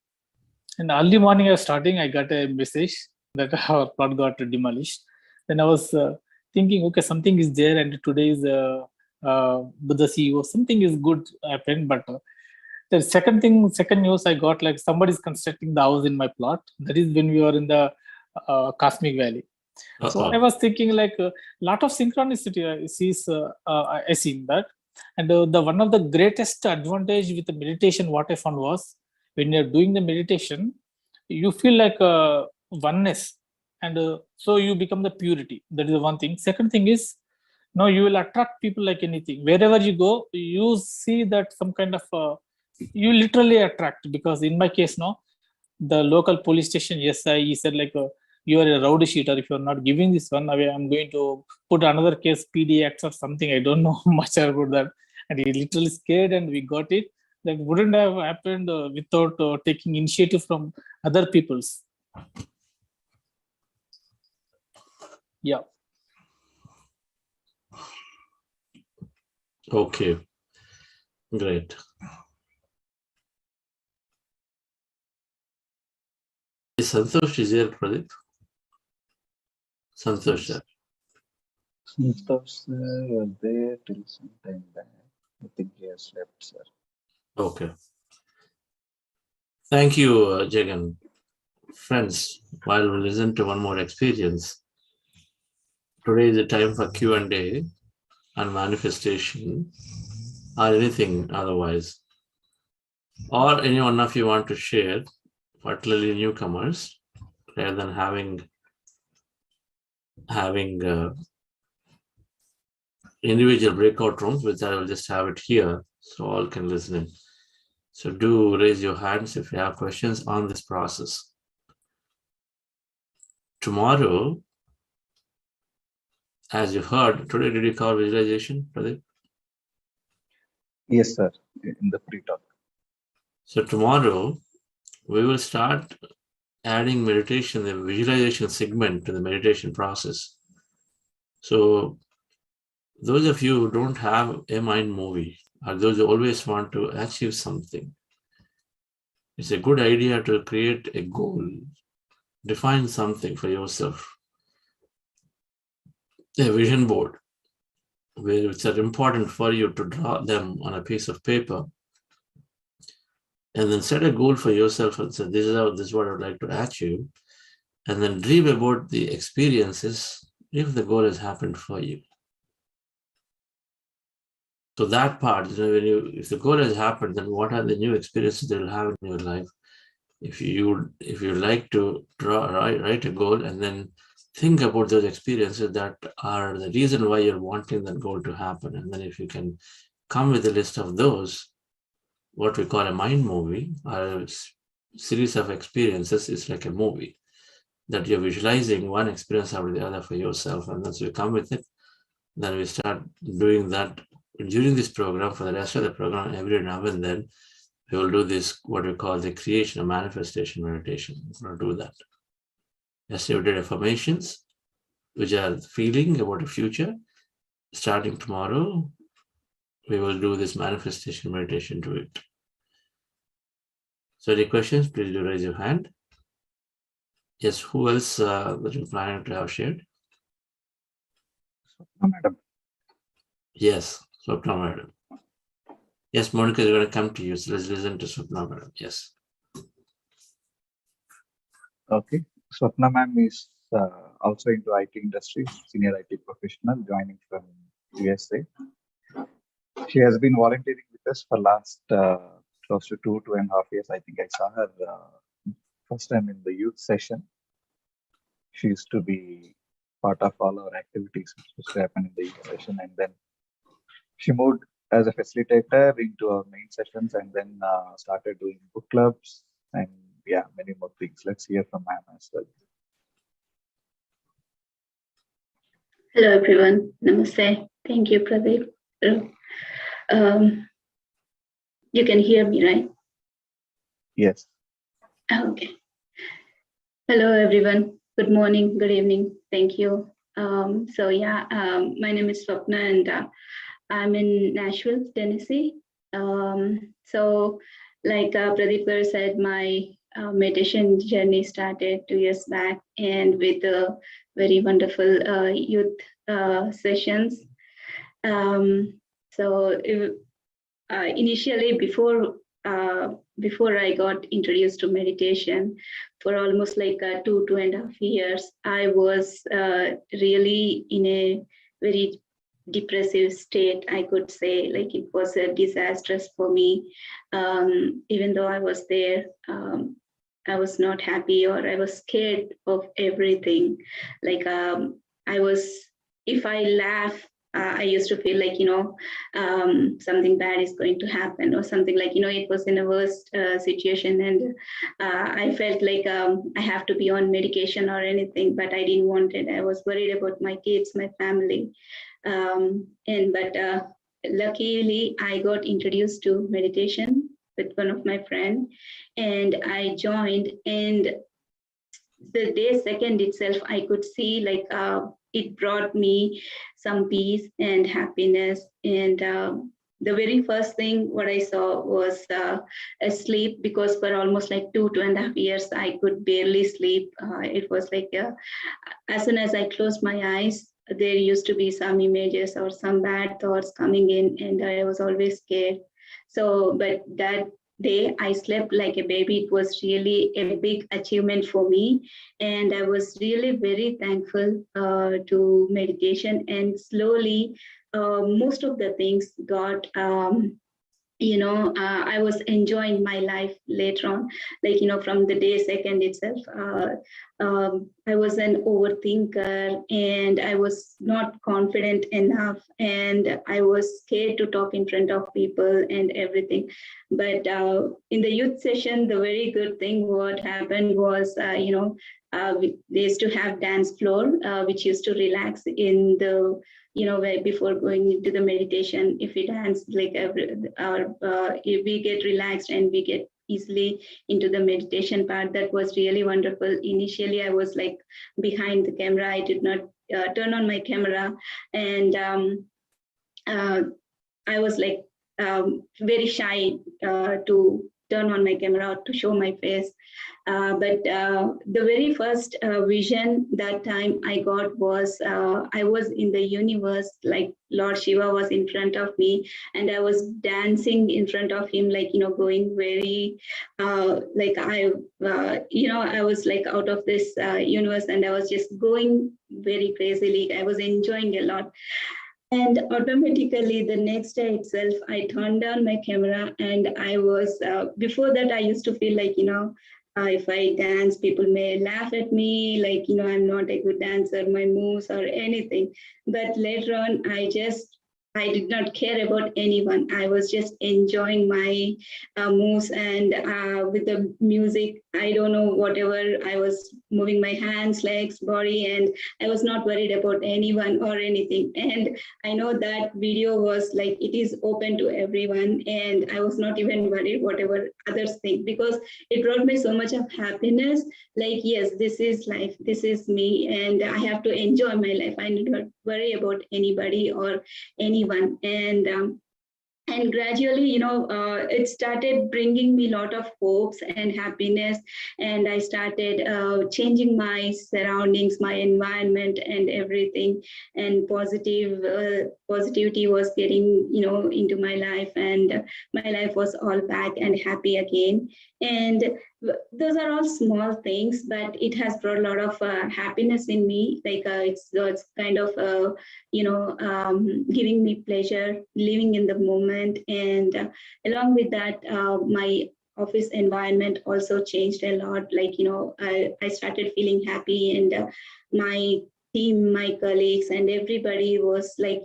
And early morning I was starting, I got a message that our plot got demolished. Then I was thinking, okay, something is there, and today is Buddha CEO. Something is good happened, but the second news I got, like somebody is constructing the house in my plot. That is when we were in the Cosmic Valley. So I was thinking, like, a lot of synchronicity I seen that. And the one of the greatest advantage with the meditation, what I found was, when you're doing the meditation, you feel like oneness, and so you become the purity. That is the one thing. Second thing is, now you will attract people like anything. Wherever you go, you see that some kind of you literally attract. Because in my case, now the local police station, yes, he said, like, you are a rowdy sheeter. If you're not giving this one away, I'm going to put another case, PD Acts or something. I don't know much about that. And he literally scared, and we got it. That wouldn't have happened without taking initiative from other people's. Yeah. Okay. Great. Is Santosh is here, Pradeep? Santosh, sir. Santosh sir was there till some time back. I think he has left, sir. Okay. Thank you, Jagan. Friends, while we listen to one more experience, today is the time for Q&A and manifestation or anything otherwise. Or any one of you want to share, particularly newcomers, rather than having individual breakout rooms, which I will just have it here so all can listen in. So do raise your hands if you have questions on this process. Tomorrow, as you heard, today did you cover visualization, Pradeep? Yes, sir, in the pre-talk. So tomorrow, we will start adding meditation, the visualization segment to the meditation process. So those of you who don't have a mind movie, or those who always want to achieve something, it's a good idea to create a goal, define something for yourself, a vision board, which are important for you to draw them on a piece of paper, and then set a goal for yourself and say, this is what I would like to achieve, and then dream about the experiences if the goal has happened for you. So that part, if the goal has happened, then what are the new experiences that you'll have in your life? If you like to write a goal and then think about those experiences that are the reason why you're wanting that goal to happen, and then if you can come with a list of those, what we call a mind movie, or a series of experiences, is like a movie that you're visualizing one experience after the other for yourself, and once you come with it, then we start doing that during this program. For the rest of the program, every now and then we will do this, what we call the creation of manifestation meditation. We'll do that. Yesterday we did affirmations, which are feeling about the future. Starting tomorrow, we will do this manifestation meditation to it. So any questions, please do raise your hand. Yes, who else that you're planning to have shared? Madam. Yes, Swapna Madam. Yes, Monica is going to come to you. So let's listen to Swapna Madam. Yes. Okay. Swapna ma'am is also into IT industry, senior IT professional, joining from USA. She has been volunteering with us for last close to 2.5 years. I think I saw her first time in the youth session. She used to be part of all our activities which used to happen in the youth session, and then she moved as a facilitator into our main sessions, and then started doing book clubs and yeah, many more things. Let's hear from Anna as well. Hello everyone, namaste. Thank you, Pradeep. You can hear me, right? Yes. Okay. Hello everyone. Good morning, good evening. Thank you. My name is Swapna and I'm in Nashville, Tennessee. Pradeep said, my meditation journey started 2 years back, and with very wonderful youth sessions. Initially, before I got introduced to meditation, for almost like 2.5 years, I was really in a very depressive state, I could say. Like, it was disastrous for me. Even though I was there, I was not happy, or I was scared of everything. Like, if I laugh, I used to feel like, something bad is going to happen, or something like, it was in a worst situation. And I felt like I have to be on medication or anything, but I didn't want it. I was worried about my kids, my family. Luckily, I got introduced to meditation with one of my friends, and I joined. And the day second itself, I could see like it brought me some peace and happiness. And the very first thing what I saw was sleep, because for almost like 2.5 years, I could barely sleep. It was like as soon as I closed my eyes, there used to be some images or some bad thoughts coming in, and I was always scared. So, but that day I slept like a baby. It was really a big achievement for me, and I was really very thankful to meditation. And slowly, most of the things got I was enjoying my life later on, like, from the day second itself. I was an overthinker, and I was not confident enough, and I was scared to talk in front of people and everything. But in the youth session, the very good thing what happened was, they used to have dance floor, which used to relax in the where before going into the meditation, if we dance like if we get relaxed and we get easily into the meditation part. That was really wonderful. Initially, I was like behind the camera. I did not turn on my camera, and I was like very shy to turn on my camera to show my face. But the very first vision that time I got was I was in the universe, like Lord Shiva was in front of me, and I was dancing in front of him, like, going very, like I was like out of this universe, and I was just going very crazily. I was enjoying a lot. And automatically the next day itself, I turned on my camera, and I was, before that I used to feel like, if I dance, people may laugh at me, like, I'm not a good dancer, my moves or anything. But later on, I did not care about anyone. I was just enjoying my moves, and with the music, I don't know, whatever, I was moving my hands, legs, body, and I was not worried about anyone or anything. And I know that video was like, it is open to everyone, and I was not even worried whatever others think, because it brought me so much of happiness. Like, yes, this is life, this is me, and I have to enjoy my life. I do not worry about anybody or anyone. And gradually, it started bringing me a lot of hopes and happiness, and I started changing my surroundings, my environment, and everything. And positivity was getting, into my life, and my life was all back and happy again. And those are all small things, but it has brought a lot of happiness in me. Like, it's kind of giving me pleasure, living in the moment. And along with that, my office environment also changed a lot. Like, I started feeling happy, and my team, my colleagues, and everybody was like,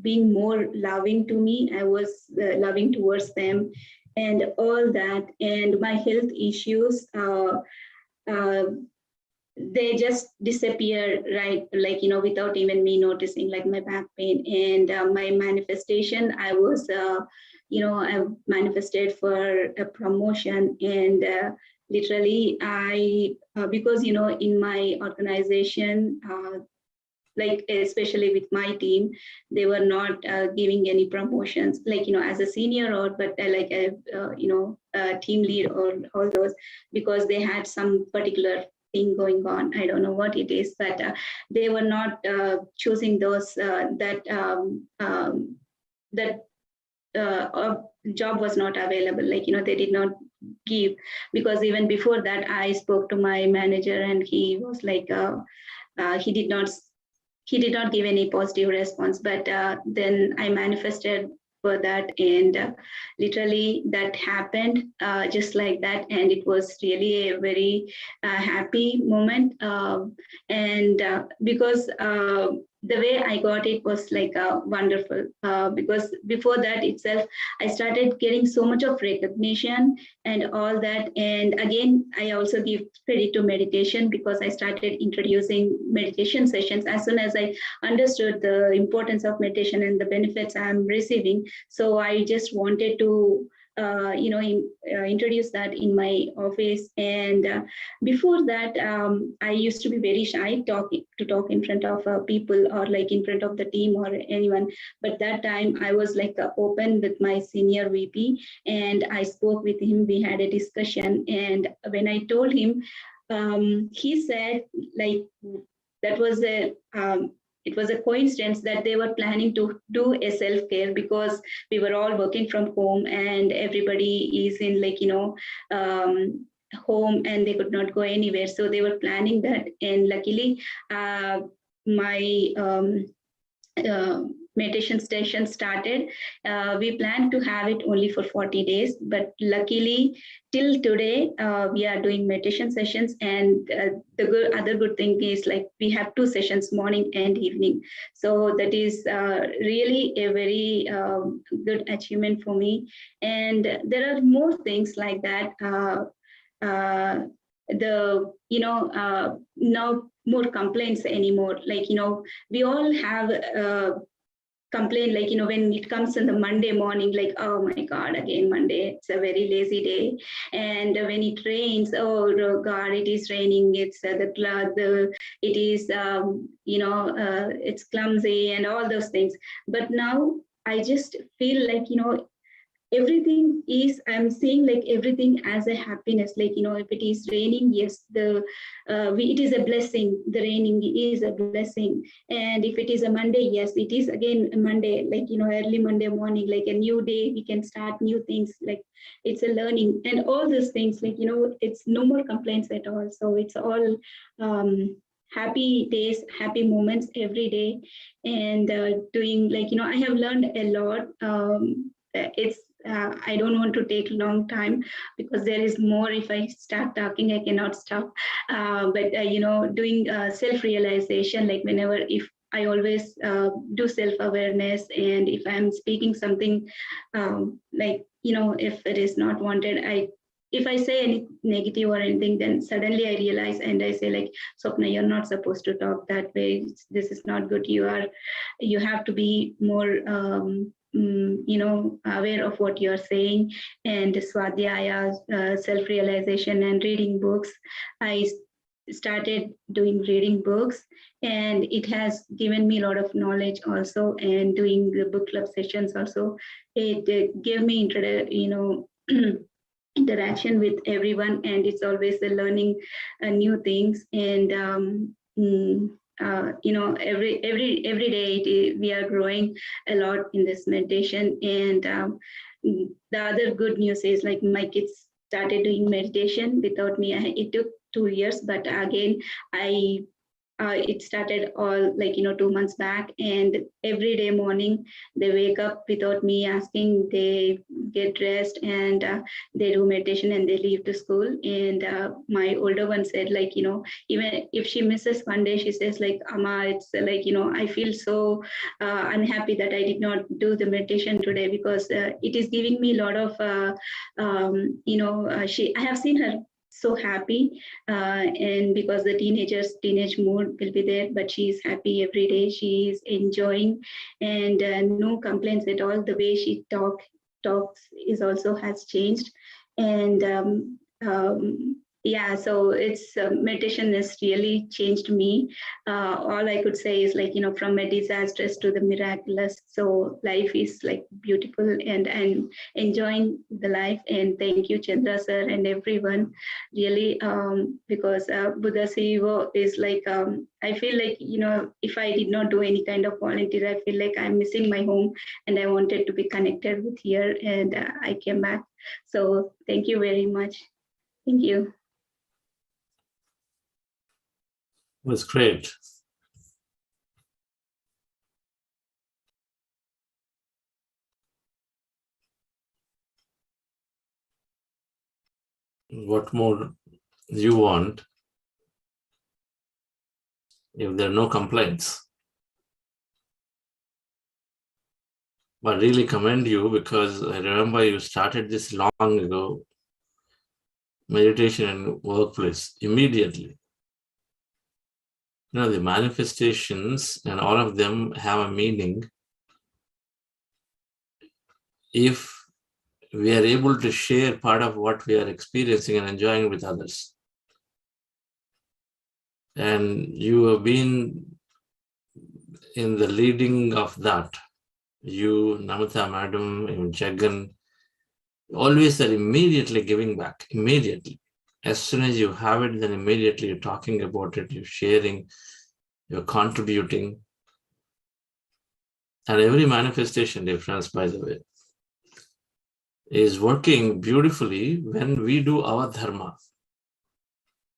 being more loving to me. I was loving towards them and all that. And my health issues, they just disappear, right? Like, without even me noticing, like my back pain and my manifestation. I was, I manifested for a promotion, and literally because, in my organization, like especially with my team, they were not giving any promotions, like, as a senior or, but like a team lead or all those, because they had some particular thing going on. I don't know what it is, but they were not choosing those that job was not available. Like, they did not give, because even before that, I spoke to my manager, and he was like, he did not give any positive response. But then I manifested for that, and literally that happened just like that. And it was really a very happy moment. And because the way I got it was like wonderful, because before that itself, I started getting so much of recognition and all that. And again, I also give credit to meditation, because I started introducing meditation sessions as soon as I understood the importance of meditation and the benefits I'm receiving. So I just wanted to introduce that in my office. And before that, I used to be very shy to talk in front of people, or like in front of the team or anyone. But that time I was like open with my senior VP, and I spoke with him. We had a discussion, and when I told him, he said like that was it was a coincidence that they were planning to do a self-care, because we were all working from home and everybody is in like, home, and they could not go anywhere. So they were planning that. And luckily, my meditation station started. We planned to have it only for 40 days, but luckily till today, we are doing meditation sessions. And the other good thing is like we have 2 sessions, morning and evening. So that is really a very good achievement for me. And there are more things like that. Now more complaints anymore. Like, we all have complain, like, when it comes in the Monday morning, like, oh my God, again Monday, it's a very lazy day. And when it rains, oh God, it is raining, it's it's clumsy and all those things. But now I just feel like, everything is, I'm seeing like everything as a happiness. Like, if it is raining, yes, it is a blessing. The raining is a blessing. And if it is a Monday, yes, it is again a Monday, like, early Monday morning, like a new day, we can start new things. Like, it's a learning and all those things, like, it's no more complaints at all. So it's all happy days, happy moments every day. And doing, like, I have learned a lot. I don't want to take a long time, because there is more. If I start talking, I cannot stop. But doing self-realization, like if I always do self-awareness, and if I'm speaking something, like, if it is not wanted, if I say any negative or anything, then suddenly I realize and I say like, Swapna, you're not supposed to talk that way. This is not good. You have to be more aware of what you're saying. And Swadhyaya, self-realization, and reading books. I started doing reading books, and it has given me a lot of knowledge also. And doing the book club sessions also, it gave me interaction with everyone, and it's always a learning new things. And every day we are growing a lot in this meditation. And the other good news is, like, my kids started doing meditation without me. It took 2 years, but again, I it started all 2 months back, and every day morning they wake up without me asking. They get dressed and they do meditation and they leave to school. And my older one said, even if she misses one day, she says Amma, it's I feel so unhappy that I did not do the meditation today, because it is giving me a lot of I have seen her so happy, and because the teenage mood will be there, but she's happy every day. She's enjoying, and no complaints at all. The way she talks is also has changed. And yeah, so it's meditation has really changed me. All I could say is from a disastrous to the miraculous. So life is beautiful, and I'm enjoying the life. And thank you, Chandra sir, and everyone, really, because Buddha CEO is I feel if I did not do any kind of volunteer, I feel like I'm missing my home, and I wanted to be connected with here, and I came back. So thank you very much. Thank you. It was great. What more you want if there are no complaints? But really commend you, because I remember you started this long ago, meditation and workplace, immediately. The manifestations and all of them have a meaning if we are able to share part of what we are experiencing and enjoying with others. And you have been in the leading of that. You, Namita Madam, Jagan, always are immediately giving back, immediately. As soon as you have it, then immediately you're talking about it, you're sharing, you're contributing. And every manifestation difference, by the way, is working beautifully when we do our dharma.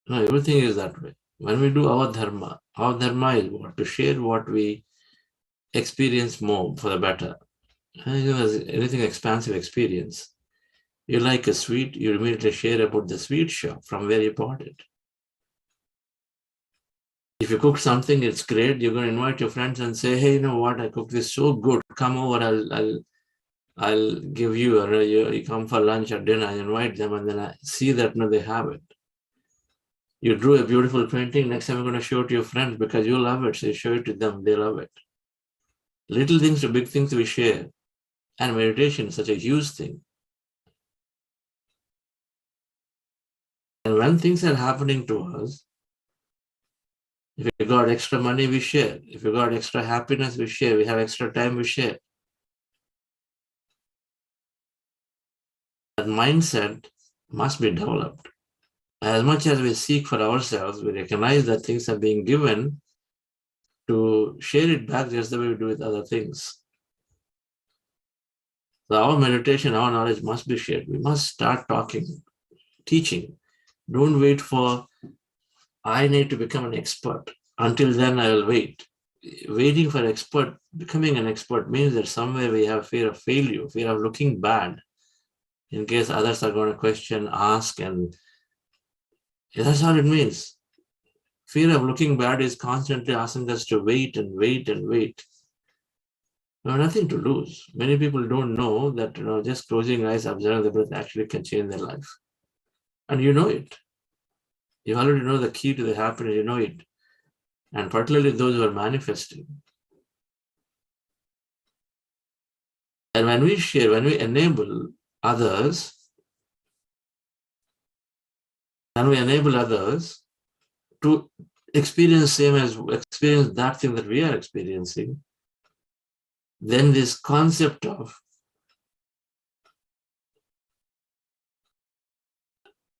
Everything is that way. When we do our dharma is what? To share what we experience more for the better. Anything expansive experience. You like a sweet, you immediately share about the sweet shop from where you bought it. If you cook something, it's great. You're going to invite your friends and say, hey, you know what? I cooked this so good. Come over. I'll give you, or you come for lunch or dinner. I invite them, and then I see that they have it. You drew a beautiful painting. Next time you're going to show it to your friends because you love it. So you show it to them. They love it. Little things to big things we share. And meditation is such a huge thing. And when things are happening to us, if we got extra money, we share. If we got extra happiness, we share. We have extra time, we share. That mindset must be developed. As much as we seek for ourselves, we recognize that things are being given to share it back just the way we do with other things. So our meditation, our knowledge must be shared. We must start talking, teaching. Don't wait for, I need to become an expert. Until then, I will wait. Waiting for becoming an expert means that somewhere we have fear of failure, fear of looking bad, in case others are going to question, ask, and that's all it means. Fear of looking bad is constantly asking us to wait and wait and wait. We have nothing to lose. Many people don't know that just closing eyes, observing the breath actually can change their life. And you know it. You already know the key to the happiness, you know it. And particularly those who are manifesting. And when we share, when we enable others, to experience that thing that we are experiencing, then this concept of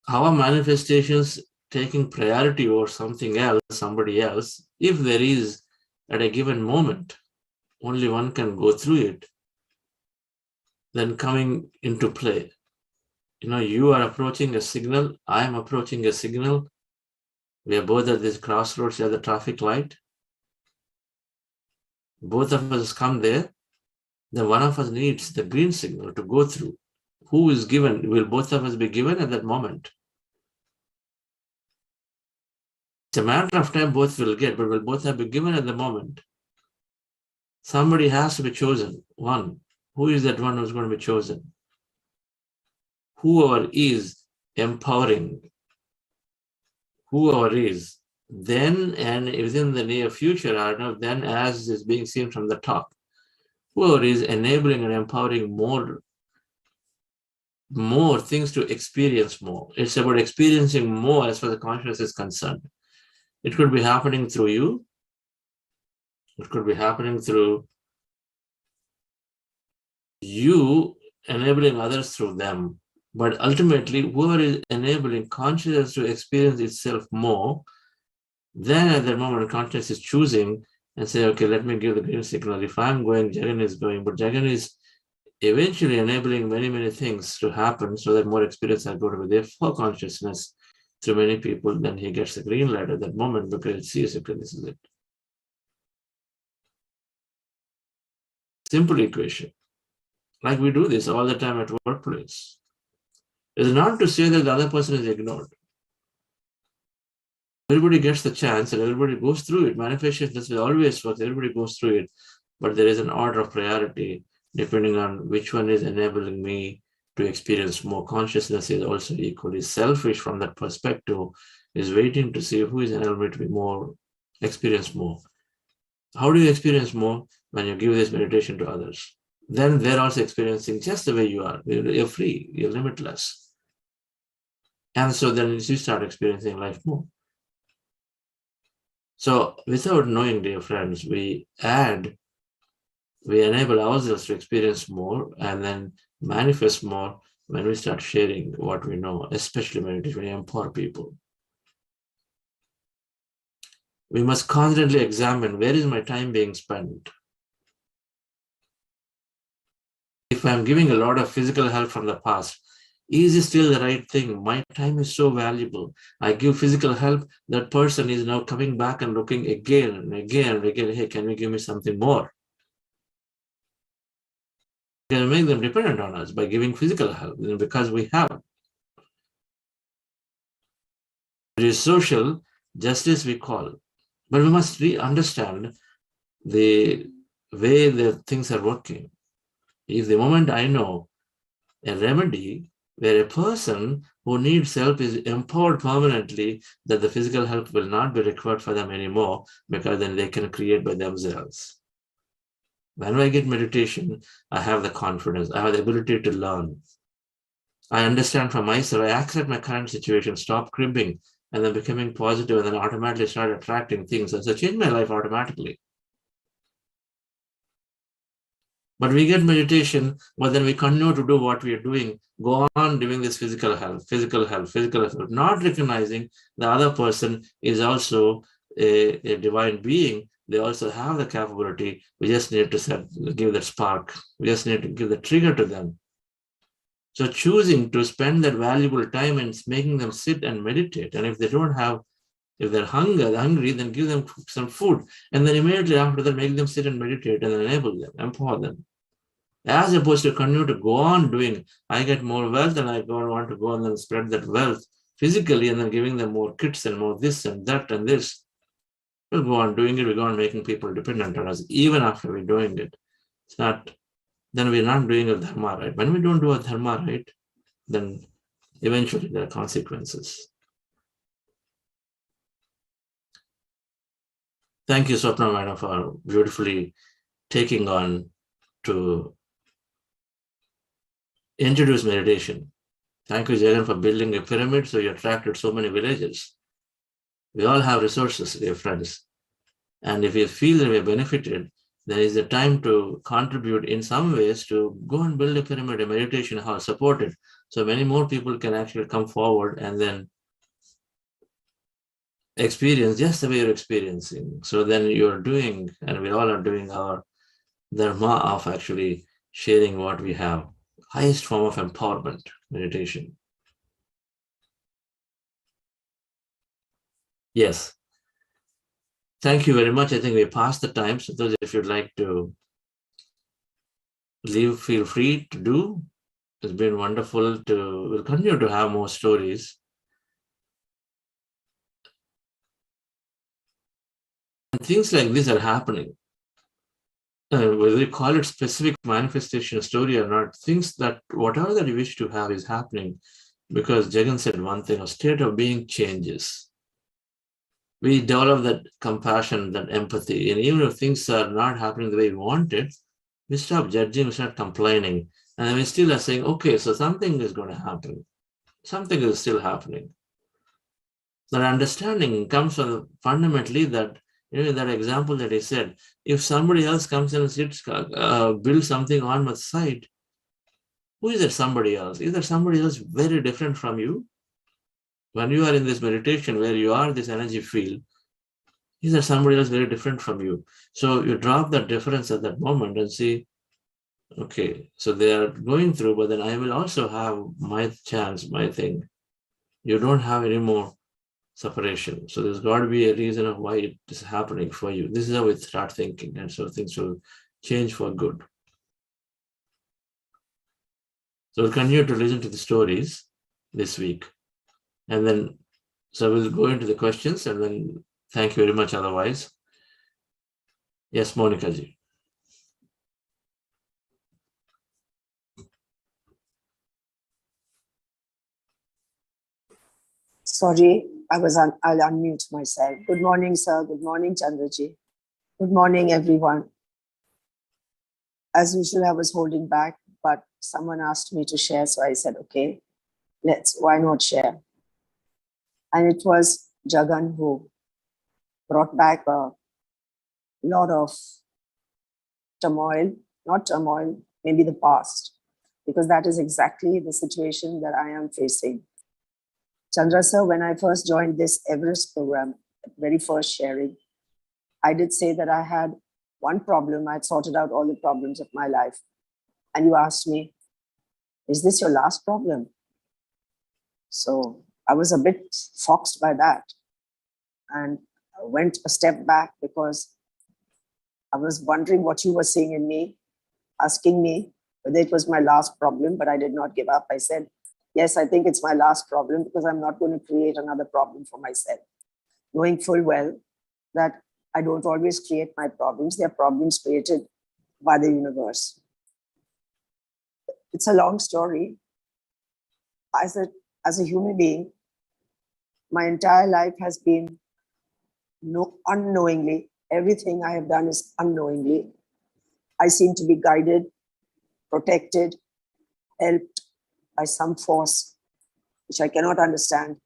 our manifestations taking priority over something else, somebody else, if there is at a given moment, only one can go through it, then coming into play. You are approaching a signal, I am approaching a signal, We are both at this crossroads at the traffic light. Both of us come there. Then one of us needs the green signal to go through. Who is given? Will both of us be given at that moment? It's a matter of time both will get, but will both have been given at the moment? Somebody has to be chosen. One. Who is that one who's going to be chosen? Whoever is empowering, whoever is, then and within the near future, I don't know, then as is being seen from the top, whoever is enabling and empowering more things to experience more. It's about experiencing more as far as the consciousness is concerned. It could be happening through you. It could be happening through you enabling others through them. But ultimately, whoever is enabling consciousness to experience itself more, then at that moment, consciousness is choosing and say, okay, let me give the green signal. If I'm going, Jagan is going, but Jagan is eventually enabling many, many things to happen so that more experience are going to be there for consciousness through many people. Then he gets the green light at that moment because it sees, okay, this is it. Simple equation. Like we do this all the time at workplace. It's not to say that the other person is ignored. Everybody gets the chance and everybody goes through it. Manifestations will always work. Everybody goes through it. But there is an order of priority depending on which one is enabling me to experience more. Consciousness is also equally selfish from that perspective, is waiting to see who is enabling me to be more, experience more. How do you experience more? When you give this meditation to others. Then they're also experiencing just the way you are. You're free, you're limitless. And so then you start experiencing life more. So without knowing, dear friends, we enable ourselves to experience more and then manifest more when we start sharing what we know, especially meditation, when we empower people. We must constantly examine, where is my time being spent? If I'm giving a lot of physical help from the past, is it still the right thing? My time is so valuable. I give physical help, that person is now coming back and looking again and again and again, hey, can you give me something more? We can make them dependent on us by giving physical help, because we have. It is social justice we call. But we must understand the way the things are working. If the moment I know a remedy where a person who needs help is empowered permanently, that the physical help will not be required for them anymore, because then they can create by themselves. When I get meditation, I have the confidence, I have the ability to learn. I understand for myself, I accept my current situation, stop cribbing, and then becoming positive, and then automatically start attracting things. And so change my life automatically. But we get meditation, but then we continue to do what we are doing, go on doing this physical health, not recognizing the other person is also a divine being. They also have the capability. We just need to give that spark. We just need to give the trigger to them. So choosing to spend that valuable time and making them sit and meditate. And if they don't have, if they're hungry, then give them some food. And then immediately after that, make them sit and meditate and enable them, empower them. As opposed to continue to go on doing, I get more wealth and I don't want to go and then spread that wealth physically and then giving them more kits and more this and that and this. We'll go on doing it, we go on making people dependent on us, even after we're doing it. It's not, then we're not doing a dharma right. When we don't do a dharma right, then eventually there are consequences. Thank you, Swapna Madam, for beautifully taking on to introduce meditation. Thank you, Jagan, for building a pyramid so you attracted so many villagers. We all have resources, dear friends. And if you feel that we are benefited, then is the time to contribute in some ways to go and build a pyramid, a meditation house, support it, so many more people can actually come forward and then experience just the way you're experiencing. So then you're doing, and we all are doing our dharma of actually sharing what we have. Highest form of empowerment, meditation. Yes. Thank you very much. I think we passed the time. So those, if you'd like to leave, feel free to do. It's been wonderful we'll continue to have more stories. And things like this are happening. Whether you call it specific manifestation story or not, things that whatever that you wish to have is happening, because Jagan said one thing, a state of being changes. We develop that compassion, that empathy, and even if things are not happening the way we want it, we stop judging, we start complaining, and we still are saying, okay, so something is going to happen. Something is still happening. That understanding comes from fundamentally that, that example that he said, if somebody else comes in and sits, builds something on my site, who is that somebody else? Is there somebody else very different from you? When you are in this meditation where you are this energy field, is there somebody else very different from you? So you drop that difference at that moment and see, okay, so they are going through, but then I will also have my chance, my thing. You don't have any more separation. So there's got to be a reason of why it is happening for you. This is how we start thinking, and so things will change for good. So we'll continue to listen to the stories this week. And then, so we'll go into the questions, and then thank you very much otherwise. Yes, Monica ji. Sorry, I'll unmute myself. Good morning, sir. Good morning, Chandraji. Good morning, everyone. As usual, I was holding back, but someone asked me to share, so I said, okay, why not share? And it was Jagan who brought back a lot of turmoil, not turmoil, maybe the past, because that is exactly the situation that I am facing. Chandra sir, when I first joined this Everest program, very first sharing, I did say that I had one problem. I had sorted out all the problems of my life. And you asked me, is this your last problem? So I was a bit foxed by that and went a step back, because I was wondering what you were seeing in me, asking me whether it was my last problem, but I did not give up. I said, yes, I think it's my last problem, because I'm not going to create another problem for myself, knowing full well that I don't always create my problems. They're problems created by the universe. It's a long story. As a human being, my entire life has been unknowingly. Everything I have done is unknowingly. I seem to be guided, protected, helped by some force, which I cannot understand,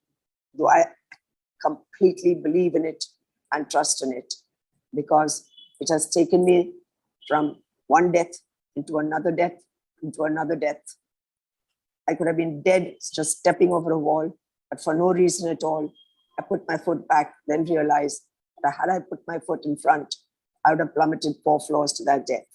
though I completely believe in it and trust in it, because it has taken me from one death into another death, into another death. I could have been dead just stepping over a wall, but for no reason at all, I put my foot back, then realized that had I put my foot in front, I would have plummeted 4 floors to that death.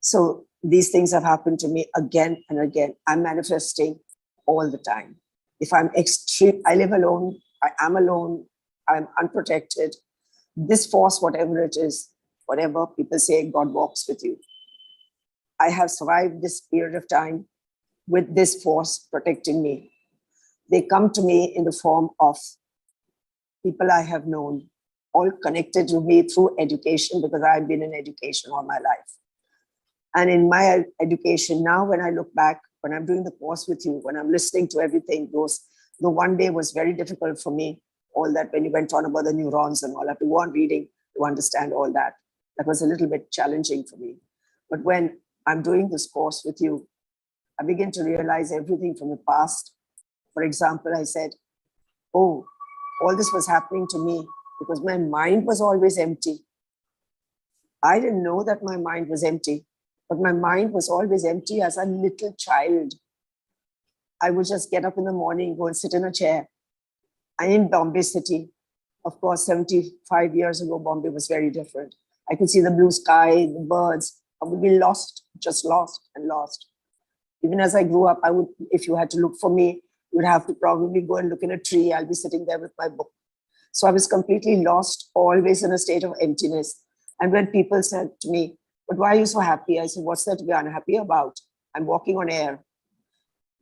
So these things have happened to me again and again. I'm manifesting all the time. If I'm extreme, I live alone, I am alone, I'm unprotected. This force, whatever it is, whatever people say, God walks with you. I have survived this period of time with this force protecting me. They come to me in the form of people I have known, all connected to me through education, because I've been in education all my life. And in my education now, when I look back, when I'm doing the course with you, when I'm listening to everything, the one day was very difficult for me. All that, when you went on about the neurons and all, I have to go on reading to understand all that. That was a little bit challenging for me. But when I'm doing this course with you, I begin to realize everything from the past. For example, I said, oh, all this was happening to me because my mind was always empty. I didn't know that my mind was empty, but my mind was always empty as a little child. I would just get up in the morning, go and sit in a chair. I'm in Bombay city. Of course, 75 years ago, Bombay was very different. I could see the blue sky, the birds. I would be lost, just lost and lost. Even as I grew up, if you had to look for me, you would have to probably go and look in a tree. I'll be sitting there with my book. So I was completely lost, always in a state of emptiness. And when people said to me, "But why are you so happy?" I said, "What's there to be unhappy about? I'm walking on air."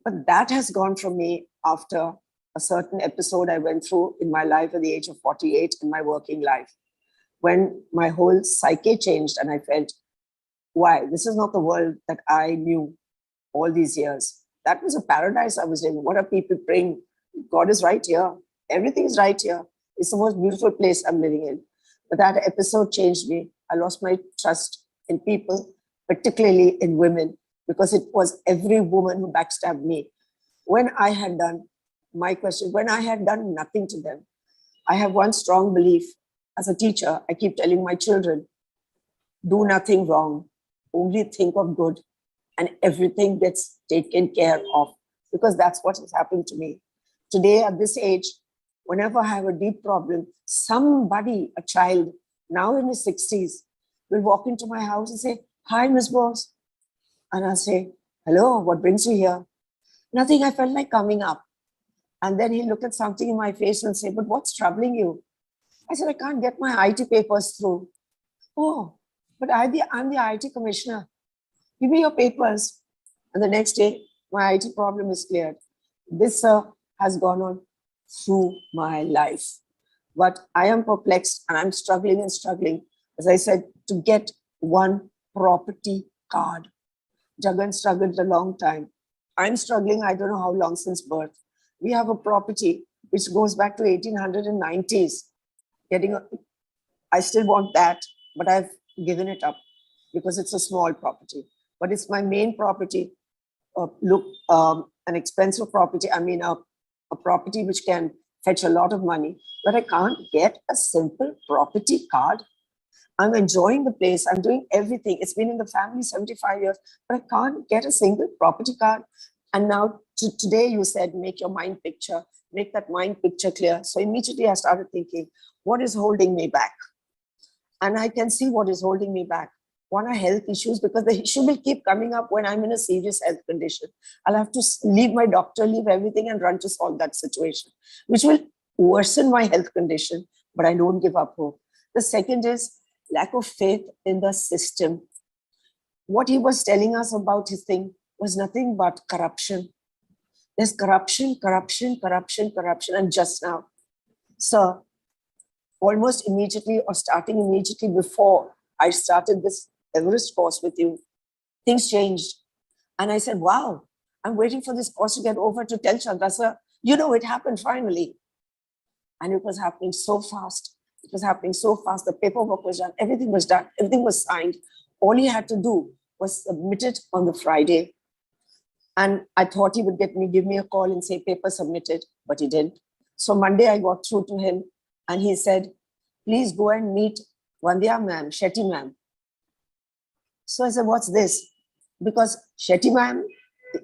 But that has gone from me after a certain episode I went through in my life at the age of 48 in my working life, when my whole psyche changed and I felt, why? This is not the world that I knew all these years. That was a paradise I was in. What are people praying? God is right here. Everything is right here. It's the most beautiful place I'm living in. But that episode changed me. I lost my trust in people, particularly in women, because it was every woman who backstabbed me. When I had done, my question, when I had done nothing to them, I have one strong belief. As a teacher, I keep telling my children, do nothing wrong, only think of good, and everything gets taken care of, because that's what has happened to me. Today, at this age, whenever I have a deep problem, somebody, a child, now in his 60s, will walk into my house and say, "Hi, Miss Bose." And I'll say, "Hello, what brings you here?" "Nothing, I felt like coming up." And then he'll look at something in my face and say, "But what's troubling you?" I said, "I can't get my IT papers through." "Oh, but I'm the IT commissioner. Give me your papers." And the next day, my IT problem is cleared. This has gone on through my life. But I am perplexed and I'm struggling and struggling, as I said, to get one property card. Jagan struggled a long time. I'm struggling, I don't know how long, since birth. We have a property which goes back to 1890s. I still want that, but I've given it up because it's a small property. But it's my main property. An expensive property. I mean, a property which can fetch a lot of money, but I can't get a simple property card. I'm enjoying the place. I'm doing everything. It's been in the family 75 years, but I can't get a single property card. And now today you said, make your mind picture, make that mind picture clear. So immediately I started thinking, what is holding me back? And I can see what is holding me back. One are health issues, because the issue will keep coming up when I'm in a serious health condition. I'll have to leave my doctor, leave everything and run to solve that situation, which will worsen my health condition, but I don't give up hope. The second is lack of faith in the system. What he was telling us about his thing was nothing but corruption. There's corruption, corruption, corruption, corruption. And just now, sir, almost immediately or starting immediately before I started this Everest course with you, things changed. And I said, wow, I'm waiting for this course to get over to tell Chandra, sir, it happened finally. And it was happening so fast. It was happening so fast. The paperwork was done. Everything was done. Everything was signed. All he had to do was submit it on the Friday. And I thought he would give me a call and say, paper submitted, but he didn't. So Monday I got through to him and he said, please go and meet Vandya ma'am, Shetty ma'am. So I said, what's this? Because Shetty ma'am,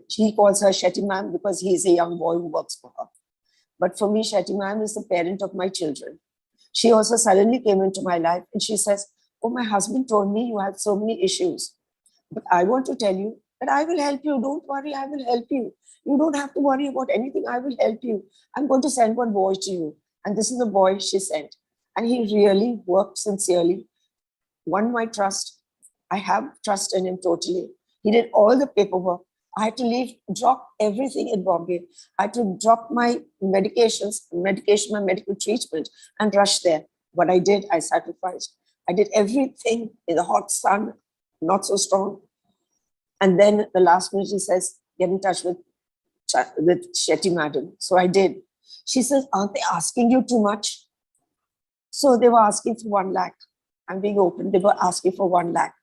he calls her Shetty ma'am because he's a young boy who works for her. But for me, Shetty ma'am is the parent of my children. She also suddenly came into my life and she says, oh, my husband told me you have so many issues. But I want to tell you that I will help you. Don't worry, I will help you. You don't have to worry about anything. I will help you. I'm going to send one boy to you. And this is the boy she sent. And he really worked sincerely, won my trust. I have trust in him totally. He did all the paperwork. I had to drop everything in Bombay. I had to drop my my medical treatment and rush there. What I did, I sacrificed. I did everything in the hot sun, not so strong. And then the last minute he says, get in touch with Shetty madam. So I did. She says, aren't they asking you too much? So they were asking for 1 lakh. I'm being open. They were asking for 1 lakh.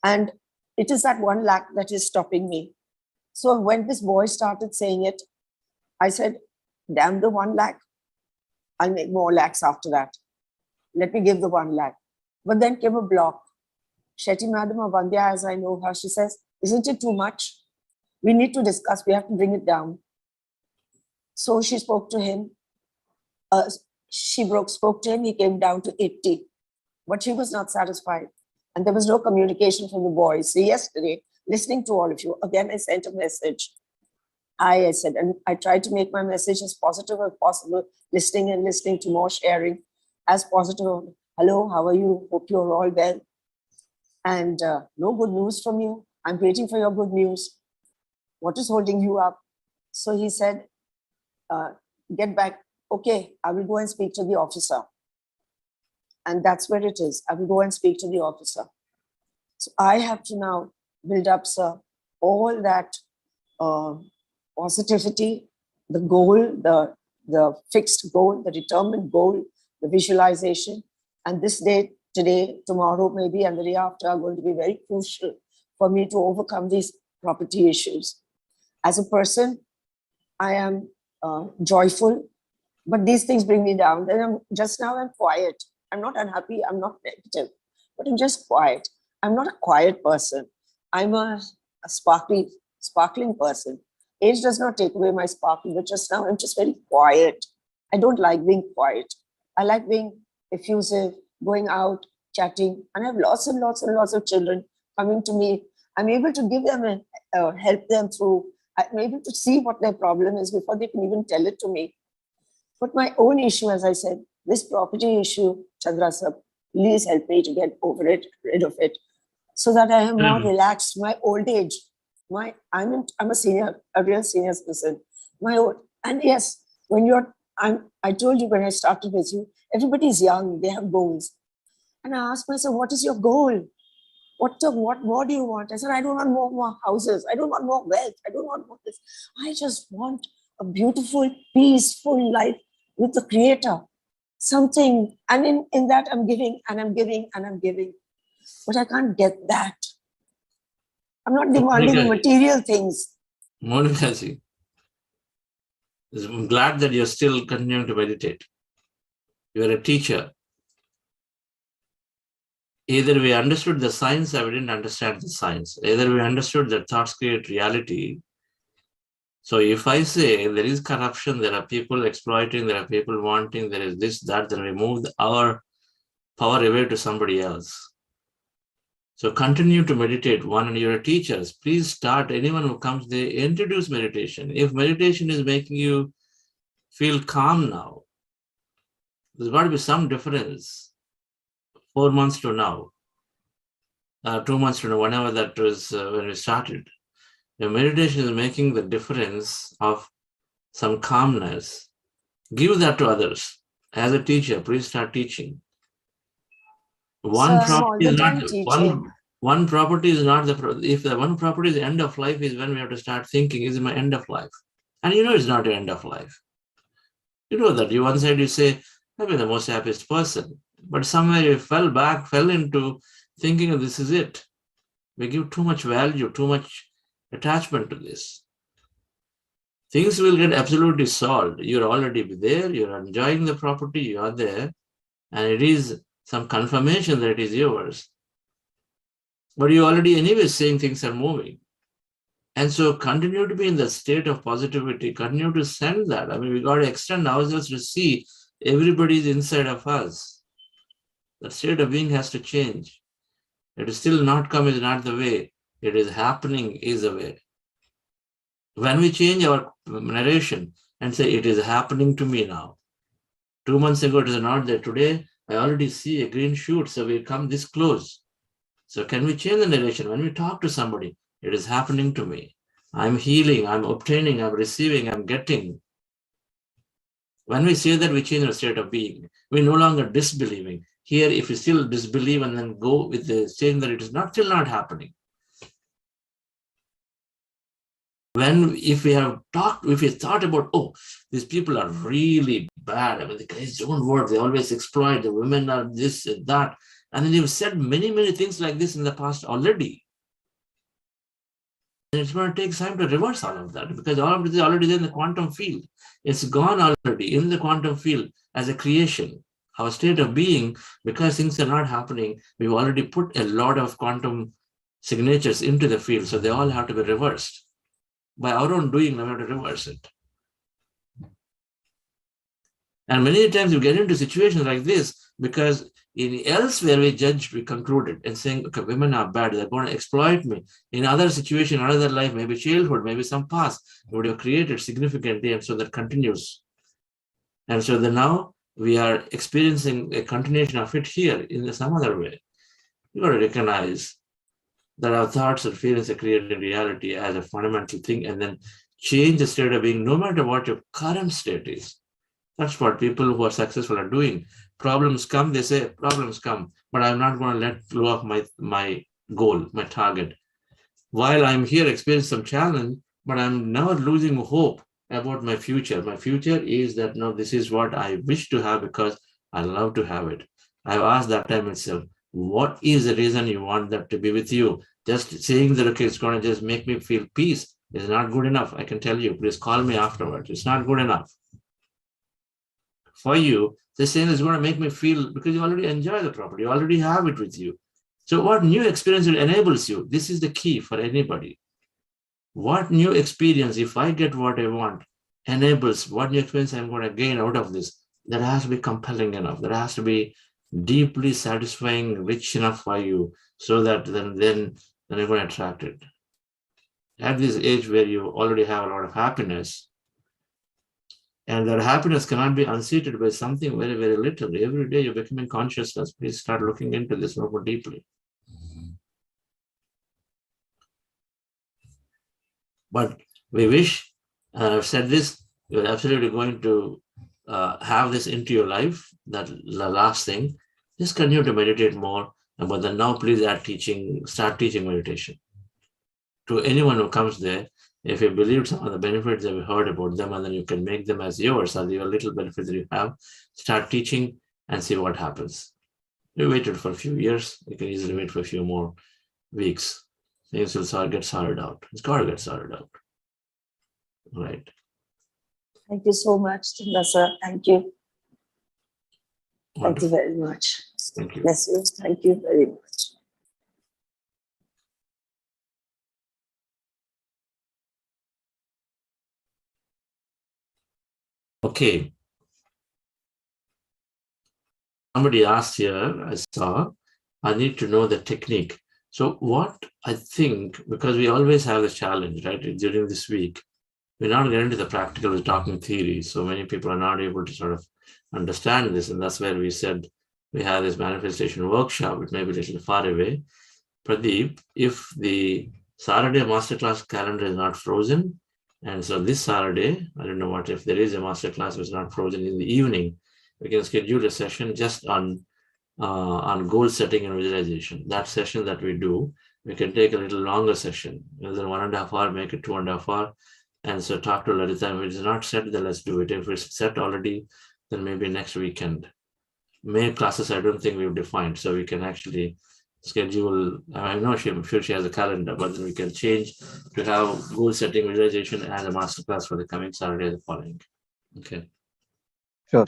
And it is that 1 lakh that is stopping me. So when this boy started saying it, I said, damn the 1 lakh. I'll make more lakhs after that. Let me give the 1 lakh. But then came a block. Shetty Madam or Vandya, as I know her, she says, isn't it too much? We need to discuss. We have to bring it down. So she spoke to him. Spoke to him. He came down to 80. But she was not satisfied. And there was no communication from the boys. So yesterday, listening to all of you, again, I sent a message. I said, and I tried to make my message as positive as possible, listening and listening to more sharing, as positive. Hello, how are you? Hope you're all well. And no good news from you. I'm waiting for your good news. What is holding you up? So he said, get back. Okay, I will go and speak to the officer. And that's where it is. I will go and speak to the officer. So I have to now build up, sir, all that positivity, the goal, the fixed goal, the determined goal, the visualization. And this day, today, tomorrow, maybe, and the day after are going to be very crucial for me to overcome these property issues. As a person, I am joyful, but these things bring me down. Then just now I'm quiet. I'm not unhappy. I'm not negative, but I'm just quiet. I'm not a quiet person. I'm a sparkling person. Age does not take away my sparkle, but just now I'm just very quiet. I don't like being quiet. I like being effusive, going out, chatting, and I have lots and lots and lots of children coming to me. I'm able to give them and help them through. I'm able to see what their problem is before they can even tell it to me. But my own issue, as I said, this property issue, Chandra sir, please help me to get over it, rid of it, so that I am more relaxed. My old age, I'm a senior, a real senior person. And yes, when I told you when I started with you, everybody's young, they have goals. And I asked myself, what is your goal? What more do you want? I said, I don't want more houses. I don't want more wealth. I don't want more this. I just want a beautiful, peaceful life with the Creator. Something, and in that I'm giving and I'm giving and I'm giving. But I can't get that. I'm not demanding material things. Monikaji, I'm glad that you're still continuing to meditate. You're a teacher. Either we understood the science or we didn't understand the science. Either we understood that thoughts create reality. So if I say there is corruption, there are people exploiting, there are people wanting, there is this, that, then we move our power away to somebody else. So continue to meditate. One, and you're teachers, please start. Anyone who comes, they introduce meditation. If meditation is making you feel calm now, there's got to be some difference. 4 months to now, 2 months to now, whenever that was when we started. The meditation is making the difference of some calmness. Give that to others. As a teacher, please start teaching. One property is not if the one property is the end of life, is when we have to start thinking, is it my end of life? And you know it's not your end of life. You know that. You one side you say, I've been the most happiest person. But somewhere you fell into thinking this is it. We give too much value, too much attachment to this. Things will get absolutely solved. You're already there, you're enjoying the property, you are there, and it is some confirmation that it is yours. But you already anyway saying things are moving. And so continue to be in the state of positivity, continue to send that. I mean, we got to extend ourselves to see everybody's inside of us. The state of being has to change. It is still not come is not the way. It is happening is the way. When we change our narration and say, it is happening to me now. 2 months ago, it is not there. Today, I already see a green shoot, so we come this close. So can we change the narration? When we talk to somebody, it is happening to me. I'm healing, I'm obtaining, I'm receiving, I'm getting. When we say that, we change our state of being. We're no longer disbelieving. Here, if you still disbelieve and then go with the saying that it is still not happening. If we thought about, oh, these people are really bad. I mean, the guys don't work. They always exploit. The women are this and that. And then you've said many, many things like this in the past already. And it's going to take time to reverse all of that, because all of it is already there in the quantum field. It's gone already in the quantum field as a creation. Our state of being, because things are not happening, we've already put a lot of quantum signatures into the field, so they all have to be reversed. By our own doing, we have to reverse it. And many times you get into situations like this because Elsewhere, we judged, we concluded, and saying, okay, women are bad, they're going to exploit me. In other situation, another life, maybe childhood, maybe some past, would have created significantly, and so that continues. And so then now we are experiencing a continuation of it here in some other way. You got to recognize that our thoughts and feelings are creating reality as a fundamental thing, and then change the state of being no matter what your current state is. That's what people who are successful are doing. Problems come, they say, problems come, but I'm not going to let go of my goal, my target. While I'm here experiencing some challenge, but I'm not losing hope about my future. My future is that, no, this is what I wish to have because I love to have it. I've asked that time itself, what is the reason you want that to be with you? Just saying that, okay, it's going to just make me feel peace is not good enough. I can tell you, please call me afterwards. It's not good enough. For you, the saying is going to make me feel, because you already enjoy the property, you already have it with you. So what new experience enables you? This is the key for anybody. What new experience, if I get what I want, enables what new experience I'm going to gain out of this? That has to be compelling enough. That has to be deeply satisfying, rich enough for you, so that then you're going to attract it. At this age where you already have a lot of happiness, and that happiness cannot be unseated by something very, very little. Every day you're becoming consciousness. Please start looking into this more deeply. But we wish, and I've said this, you're absolutely going to have this into your life. That the last thing, just continue to meditate more. But then now please start teaching meditation. To anyone who comes there, if you believe some of the benefits that we heard about them, and then you can make them as yours, or your little benefits that you have, start teaching and see what happens. You waited for a few years, you can easily wait for a few more weeks. Things will get sorted out. It's got to get sorted out. Right. Thank you so much, Chandra sir. Thank you. Thank you very much. Thank you. Bless you. Thank you very much. Okay. Somebody asked here, I saw, I need to know the technique. So what I think, because we always have the challenge, right, during this week, we're not getting into the practical, we're talking theory. So many people are not able to sort of understand this. And that's where we said we have this manifestation workshop, which may be a little far away. Pradeep, if the Saturday masterclass calendar is not frozen, and so this Saturday, I don't know what, if there is a masterclass which is not frozen in the evening, we can schedule a session just on goal setting and visualization. That session that we do, we can take a little longer session, rather than 1.5 hours, make it 2.5 hours. And so talk to Lalita. If it's not set, then let's do it. If it's set already, then maybe next weekend. May classes, I don't think we've defined, so we can actually schedule. I'm not sure, I'm sure she has a calendar, but then we can change to have goal setting, visualization, and a masterclass for the coming Saturday, the following. Okay. Sure.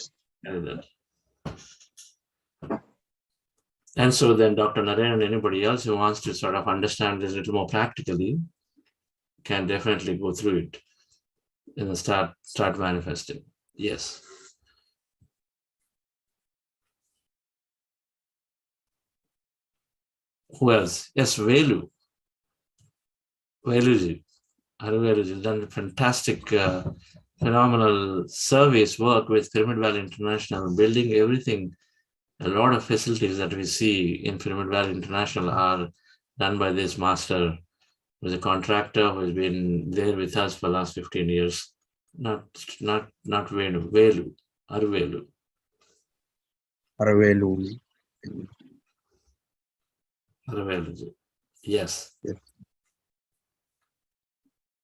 And so then Dr. Naren and anybody else who wants to sort of understand this a little more practically can definitely go through it and start manifesting. Yes. Who else? Yes, Velu. Veluji. Veluji has done fantastic, phenomenal service work with Pyramid Valley International, building everything. A lot of facilities that we see in Pyramid Valley International are done by this master, who is a contractor who has been there with us for the last 15 years. Not Velu, Velu, Arvelu. Arvelu. Arvelu. Yes. Yes.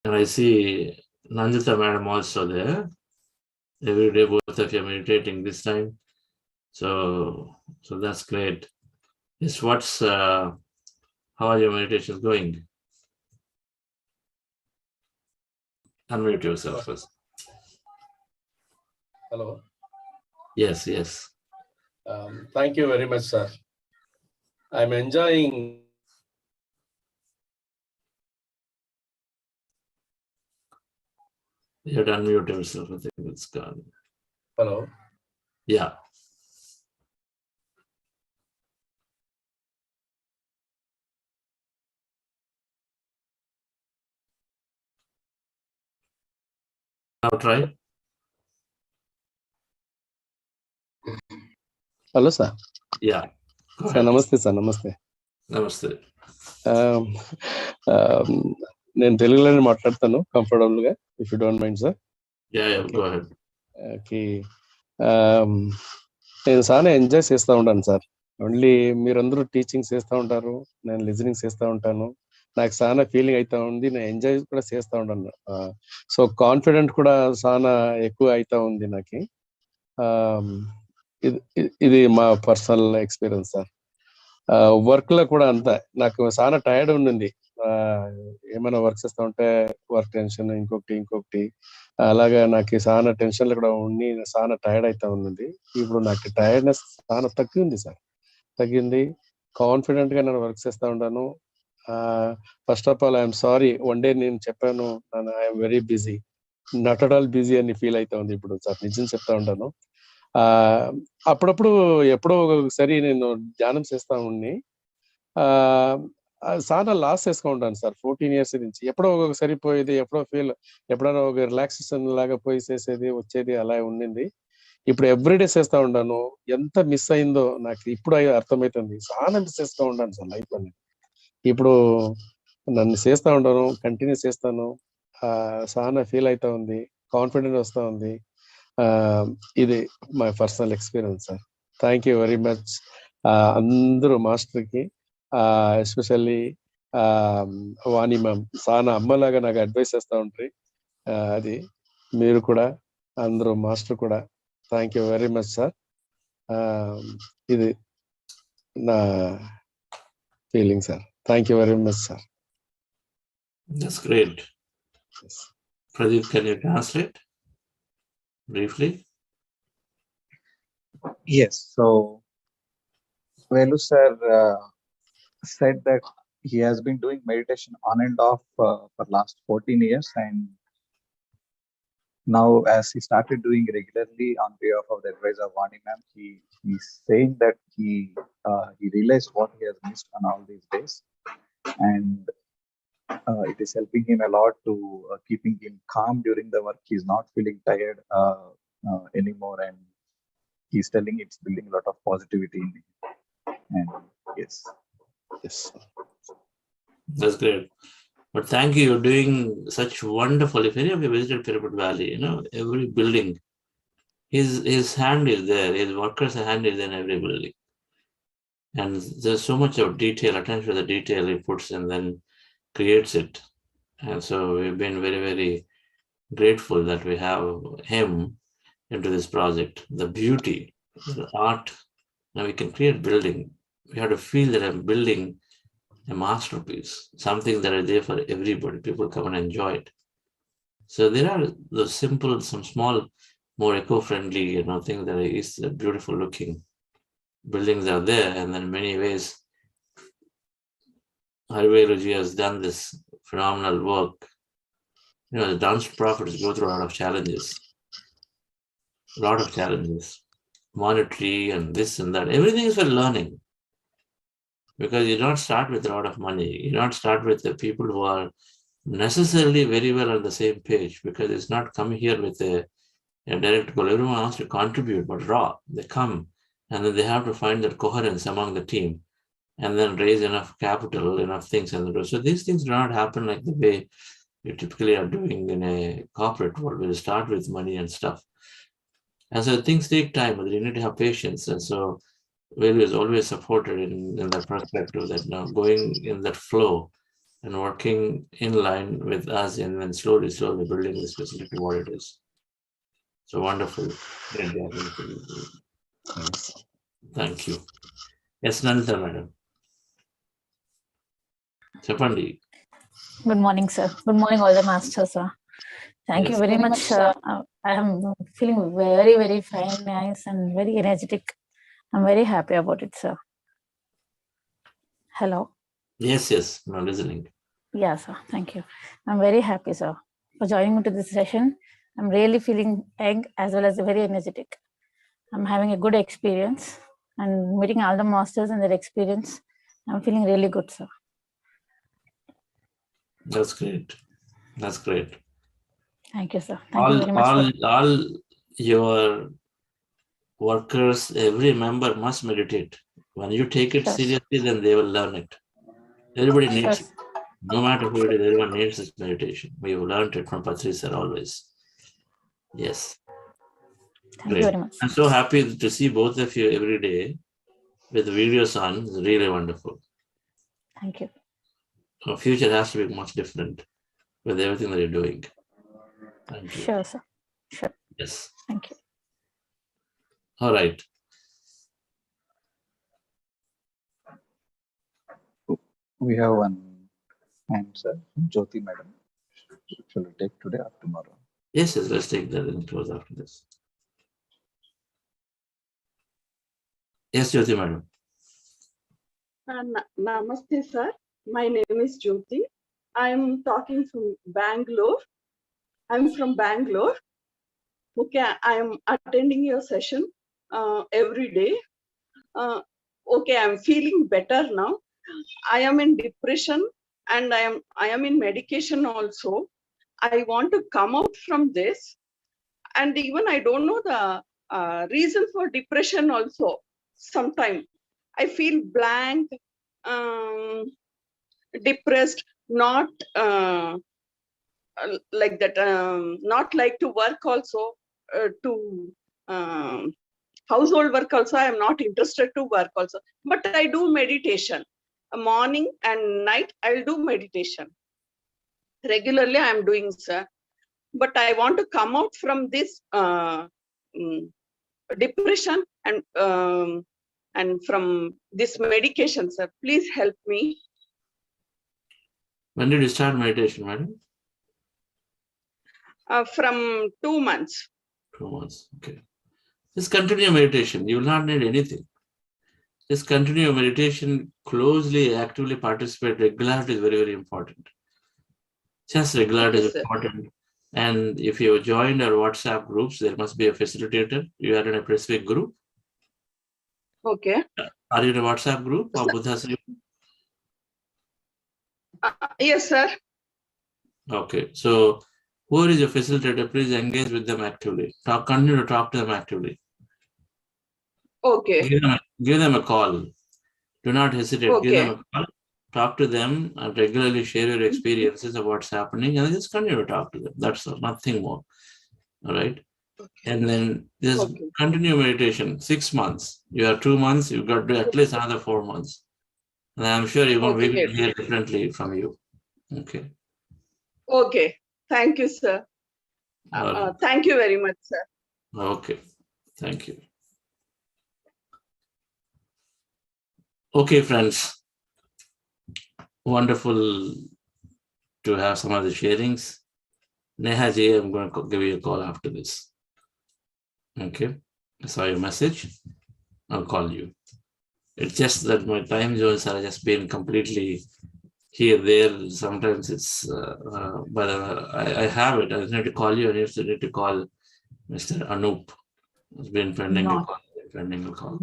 And I see Nandita madam also there. Every day both of you are meditating this time. So that's great. Yes, how are your meditations going? Unmute yourself first. Hello. Yes. Thank you very much, sir. I'm enjoying. You have to unmute yourself. I think it's gone. Hello. Yeah. Now try. Hello, sir. Yeah. Go Sir, ahead. namaste, sir. Namaste. Namaste. నేను తెలుగులోనే మాట్లాడతాను కంఫర్టబుల్గా, if you don't mind sir. Yeah, go ahead. Okay. నేను చాలా enjoy చేస్తూ ఉంటాను sir. Only మీరందరూ teaching చేస్తూ ఉంటారు, నేను లిజనింగ్ చేస్తూ ఉంటాను. నాకు చాలా ఫీలింగ్ అవుతా ఉంది, నేను ఎంజాయ్ కూడా చేస్తూ ఉంటాను. సో కాన్ఫిడెంట్ కూడా చాలా ఎక్కువ అవుతా ఉంది నాకు. ఇది మా పర్సనల్ ఎక్స్పీరియన్స్ సార్. వర్క్ లో కూడా అంతా నాకు చాలా టైర్డ్ ఉండింది. ఏమైనా వర్క్ చేస్తూ ఉంటే వర్క్ టెన్షన్, ఇంకొకటి అలాగా నాకు చాలా టెన్షన్లు కూడా ఉండి చాలా టైర్డ్ అవుతా ఉన్నది. ఇప్పుడు నాకు టైర్డ్నెస్ చాలా తగ్గింది సార్, తగ్గింది. కాన్ఫిడెంట్ గా నేను వర్క్ చేస్తూ ఉంటాను. First of all I'm sorry, one day నేను చెప్పాను I'm very busy, not at all busy అని ఫీల్ అవుతా ఉంది ఇప్పుడు సార్, నిజం చెప్తా ఉంటాను. అప్పుడప్పుడు ఎప్పుడో ఒకసారి నేను ధ్యానం చేస్తా ఉండి చాలా లాస్ చేసుకుంటాను సార్ 14 years నుంచి. ఎప్పుడో ఒకసారి పోయేది, ఎప్పుడైనా ఒక రిలాక్సేషన్ లాగా పోయి చేసేది వచ్చేది అలా ఉండింది. ఇప్పుడు ఎవ్రీడే చేస్తా ఉంటాను. ఎంత మిస్ అయిందో నాకు ఇప్పుడు అర్థమవుతుంది. చాలా మిస్ చేస్తూ ఉంటాను సార్ లైఫ్ అని. ఇప్పుడు నన్ను చేస్తూ ఉంటాను, కంటిన్యూ చేస్తాను. చాలా ఫీల్ అవుతా ఉంది, కాన్ఫిడెంట్ వస్తూ ఉంది. ఇది my personal experience sir. Thank you very much అందరూ మాస్టర్కి, ఎస్పెషల్లీ వాణి మ్యామ్ చాలా అమ్మలాగా నాకు అడ్వైస్ చేస్తూ ఉంటారు. అది మీరు కూడా అందరూ మాస్టర్ కూడా thank you very much sir. ఇది నా feeling sir. Thank you very much sir. That's great. Yes. Pradeep, can you translate briefly? Yes. So, Velu sir said that he has been doing meditation on and off for last 14 years, and now as he started doing regularly on behalf of the advisor Vani ma'am, he's saying that he realized what he has missed on all these days, and it is helping him a lot to keeping him calm during the work. He's not feeling tired anymore, and he's telling it's building a lot of positivity in him. And yes. That's great. But thank you. You're doing such wonderful. If any of you visited Pyramid Valley, every building, his hand is there. His workers' hand is in every building, and there's so much of detail, attention to the detail he puts and then creates it. And so we've been very, very grateful that we have him into this project. The beauty, the art. Now we can create building. We have to feel that I'm building a masterpiece, something that is there for everybody. People come and enjoy it. So there are those simple, some small, more eco-friendly, things that is beautiful looking buildings are there. And then in many ways, Harveluji has done this phenomenal work. The dance prophets go through a lot of challenges. Monetary and this and that. Everything is for learning. Because you don't start with a lot of money. You don't start with the people who are necessarily very well on the same page, because it's not coming here with a direct goal. Everyone wants to contribute, but raw. They come and then they have to find that coherence among the team and then raise enough capital, enough things. So these things do not happen like the way you typically are doing in a corporate world, where you start with money and stuff. And so things take time, but you need to have patience. And so Velu is always supported in that perspective, that now going in that flow and working in line with us, and then slowly building this facility what it is. So wonderful. Thank you. Yes, Nandita madam. Chapandi. Good morning, sir. Good morning, all the masters, sir. Thank you very much, sir. I am feeling very, very fine, nice, and very energetic. I'm very happy about it, sir. Hello? Yes, I'm listening. Yeah, sir. Thank you. I'm very happy, sir, for joining me to this session. I'm really feeling young as well as very energetic. I'm having a good experience and meeting all the masters and their experience. I'm feeling really good, sir. That's great. Thank you, sir. Thank you very much. All your workers, every member must meditate. When you take it Sure. seriously, then they will learn it. Everybody Sure. needs it. No matter who it is, everyone needs this meditation. We have learned it from Patri sir always. Yes. Thank you very much. I'm so happy to see both of you every day with the videos on. It's really wonderful. Thank you. Our future has to be much different with everything that you're doing. Thank you. Sure, sir. Sure. Yes. Thank you. All right. We have one answer from Jyoti madam. Shall we take today or tomorrow? Yes, let's take that and close after this. Yes, Jyoti madam. Namaste, sir. My name is Jyoti. I'm talking from Bangalore. I'm from Bangalore. Okay, I'm attending your session every day. Okay, I'm feeling better now. I am in depression and I am in medication also. I want to come out from this, and even I don't know the reason for depression also. Sometimes I feel blank, depressed, not like that, not like to work also, to household work also. I am not interested to work also, but I do meditation. Morning and night I'll do meditation. Regularly I am doing, sir. But I want to come out from this depression and from this medication, sir. Please help me. When did you start meditation, madam? From 2 months. 2 months. Okay. Just continue meditation. You will not need anything. Just continue your meditation closely, actively participate. Regularity is very, very important. Just regularity is important. And if you joined our WhatsApp groups, there must be a facilitator. You are in a specific group. Okay. Are you in a WhatsApp group or Buddha Sri? Yes, sir. Okay. So who is your facilitator? Please engage with them actively. Continue to talk to them actively. Okay. Give them a call. Do not hesitate. Okay. Give them a call. Talk to them and regularly share your experiences of what's happening, and just continue to talk to them. That's all, nothing more. All right. Okay. And then just continue meditation. 6 months. You have 2 months. You've got to do at least another 4 months. And I'm sure you're going to hear differently from you. Okay. Okay. Thank you, sir. Thank you very much, sir. Okay. Thank you. Okay, friends. Wonderful to have some of the sharings. Neha ji, I'm going to give you a call after this. Okay. I saw your message. I'll call you. It's just that my time zones are just been completely here, there. Sometimes it's, but I have it. I need to call you. I need to call Mr. Anup. It's been pending a call.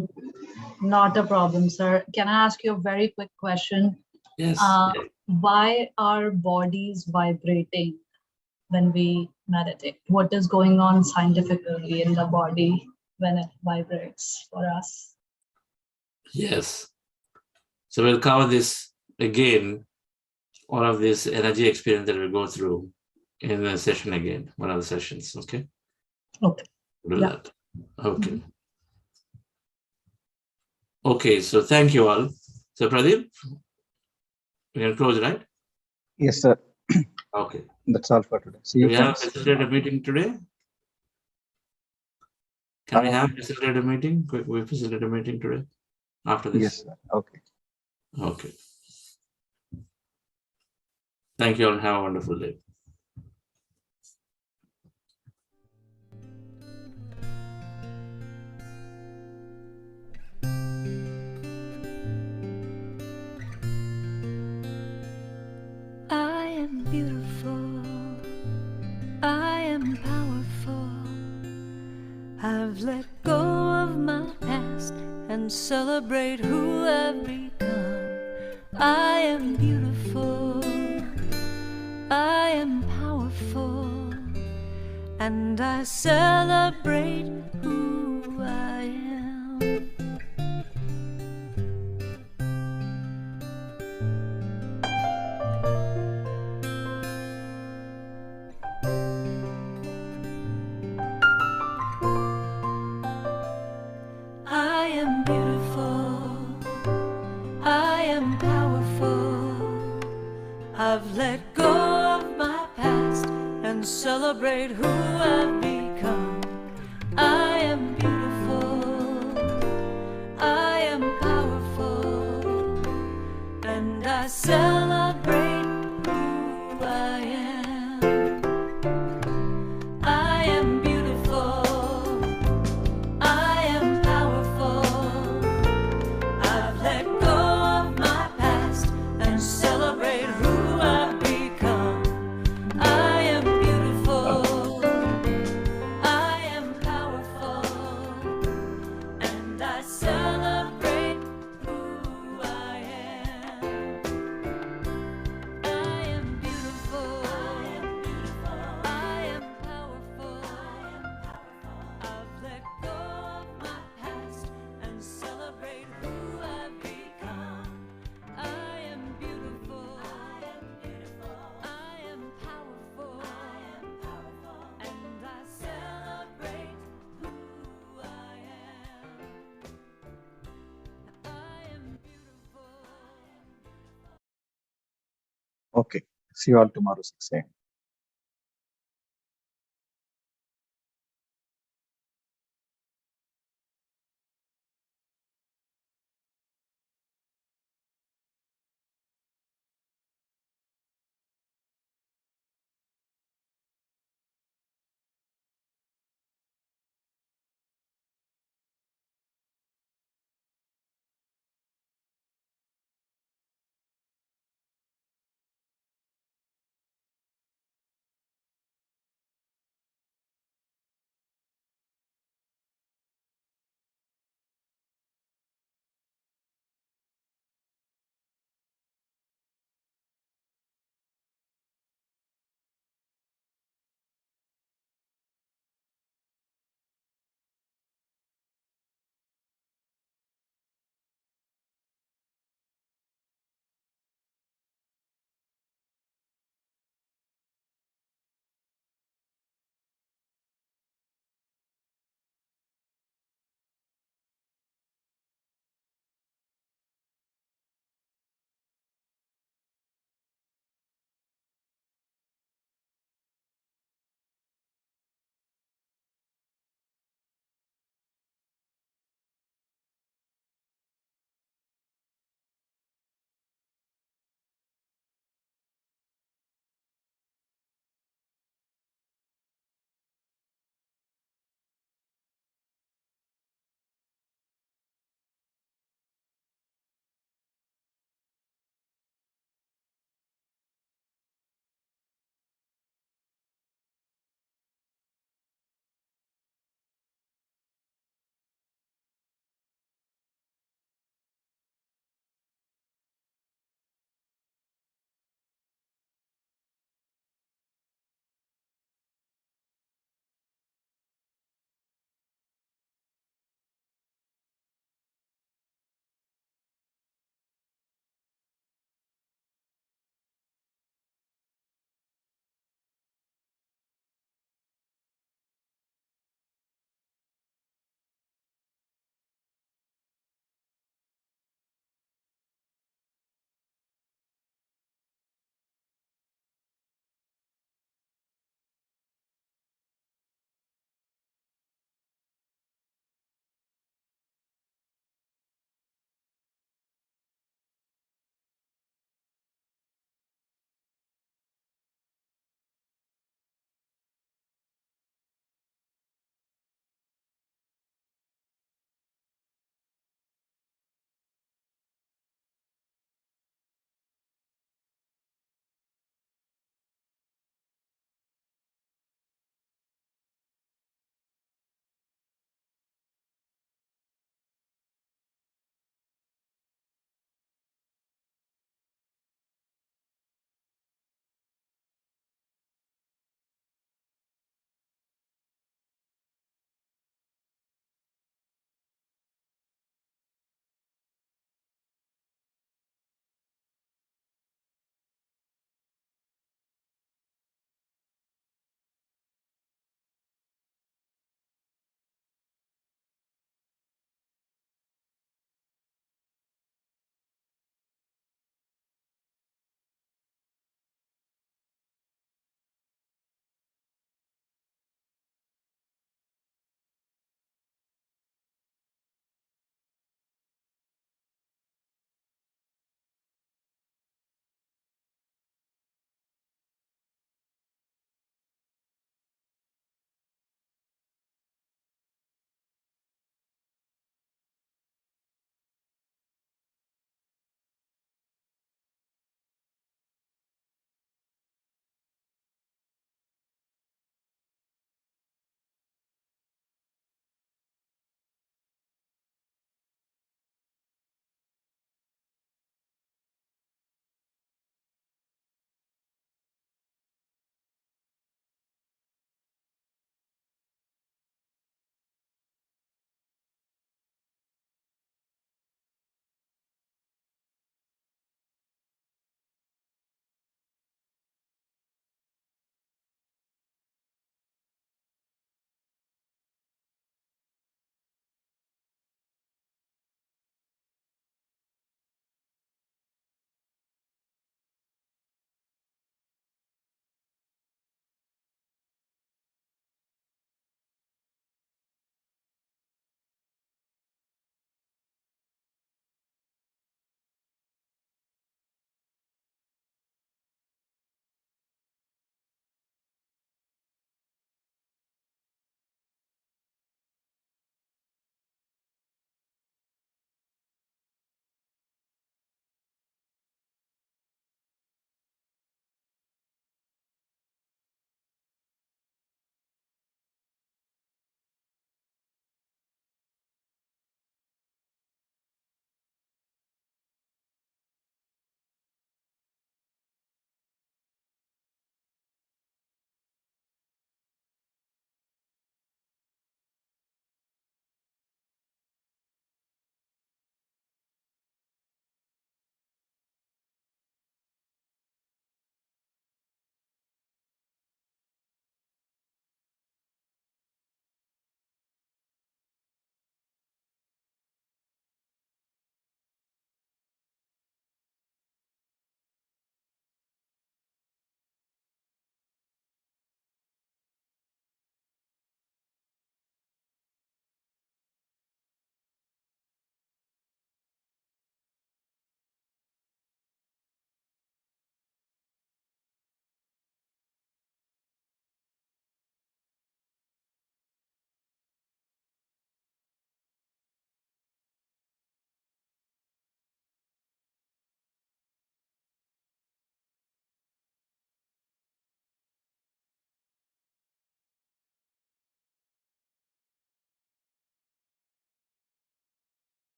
Not a problem, sir. Can I ask you a very quick question? Yes. Why are bodies vibrating when we meditate? What is going on scientifically in the body when it vibrates for us? Yes. So we'll cover this again, all of this energy experience that we go through in the session again, one of the sessions, okay? Okay. Do that. Okay. Okay, so thank you all. So Pradeep, we can close, right? Yes, sir. Okay. That's all for today. See you. Do we have a facilitator meeting today? Can we have a facilitator meeting? We facilitate a meeting today after this? Yes, sir. Okay. Okay. Thank you all and have a wonderful day. I am beautiful. I am powerful. I've let go of my past and celebrate who I've become. I am beautiful. I am powerful. and I celebrate who I am. I am beautiful, I am powerful, I've let go of my past and celebrate who I've become. I am beautiful, I am powerful, and I celebrate who I am. I am beautiful, I am powerful, I've let go of my past and celebrate who I've become. I am beautiful, I am powerful, and I celebrate who I am. I am beautiful, I am powerful, I've let go of my past and celebrate who I've become. I am beautiful, I am powerful, and I celebrate who I am. I am beautiful. Okay. See you all tomorrow 6 a.m.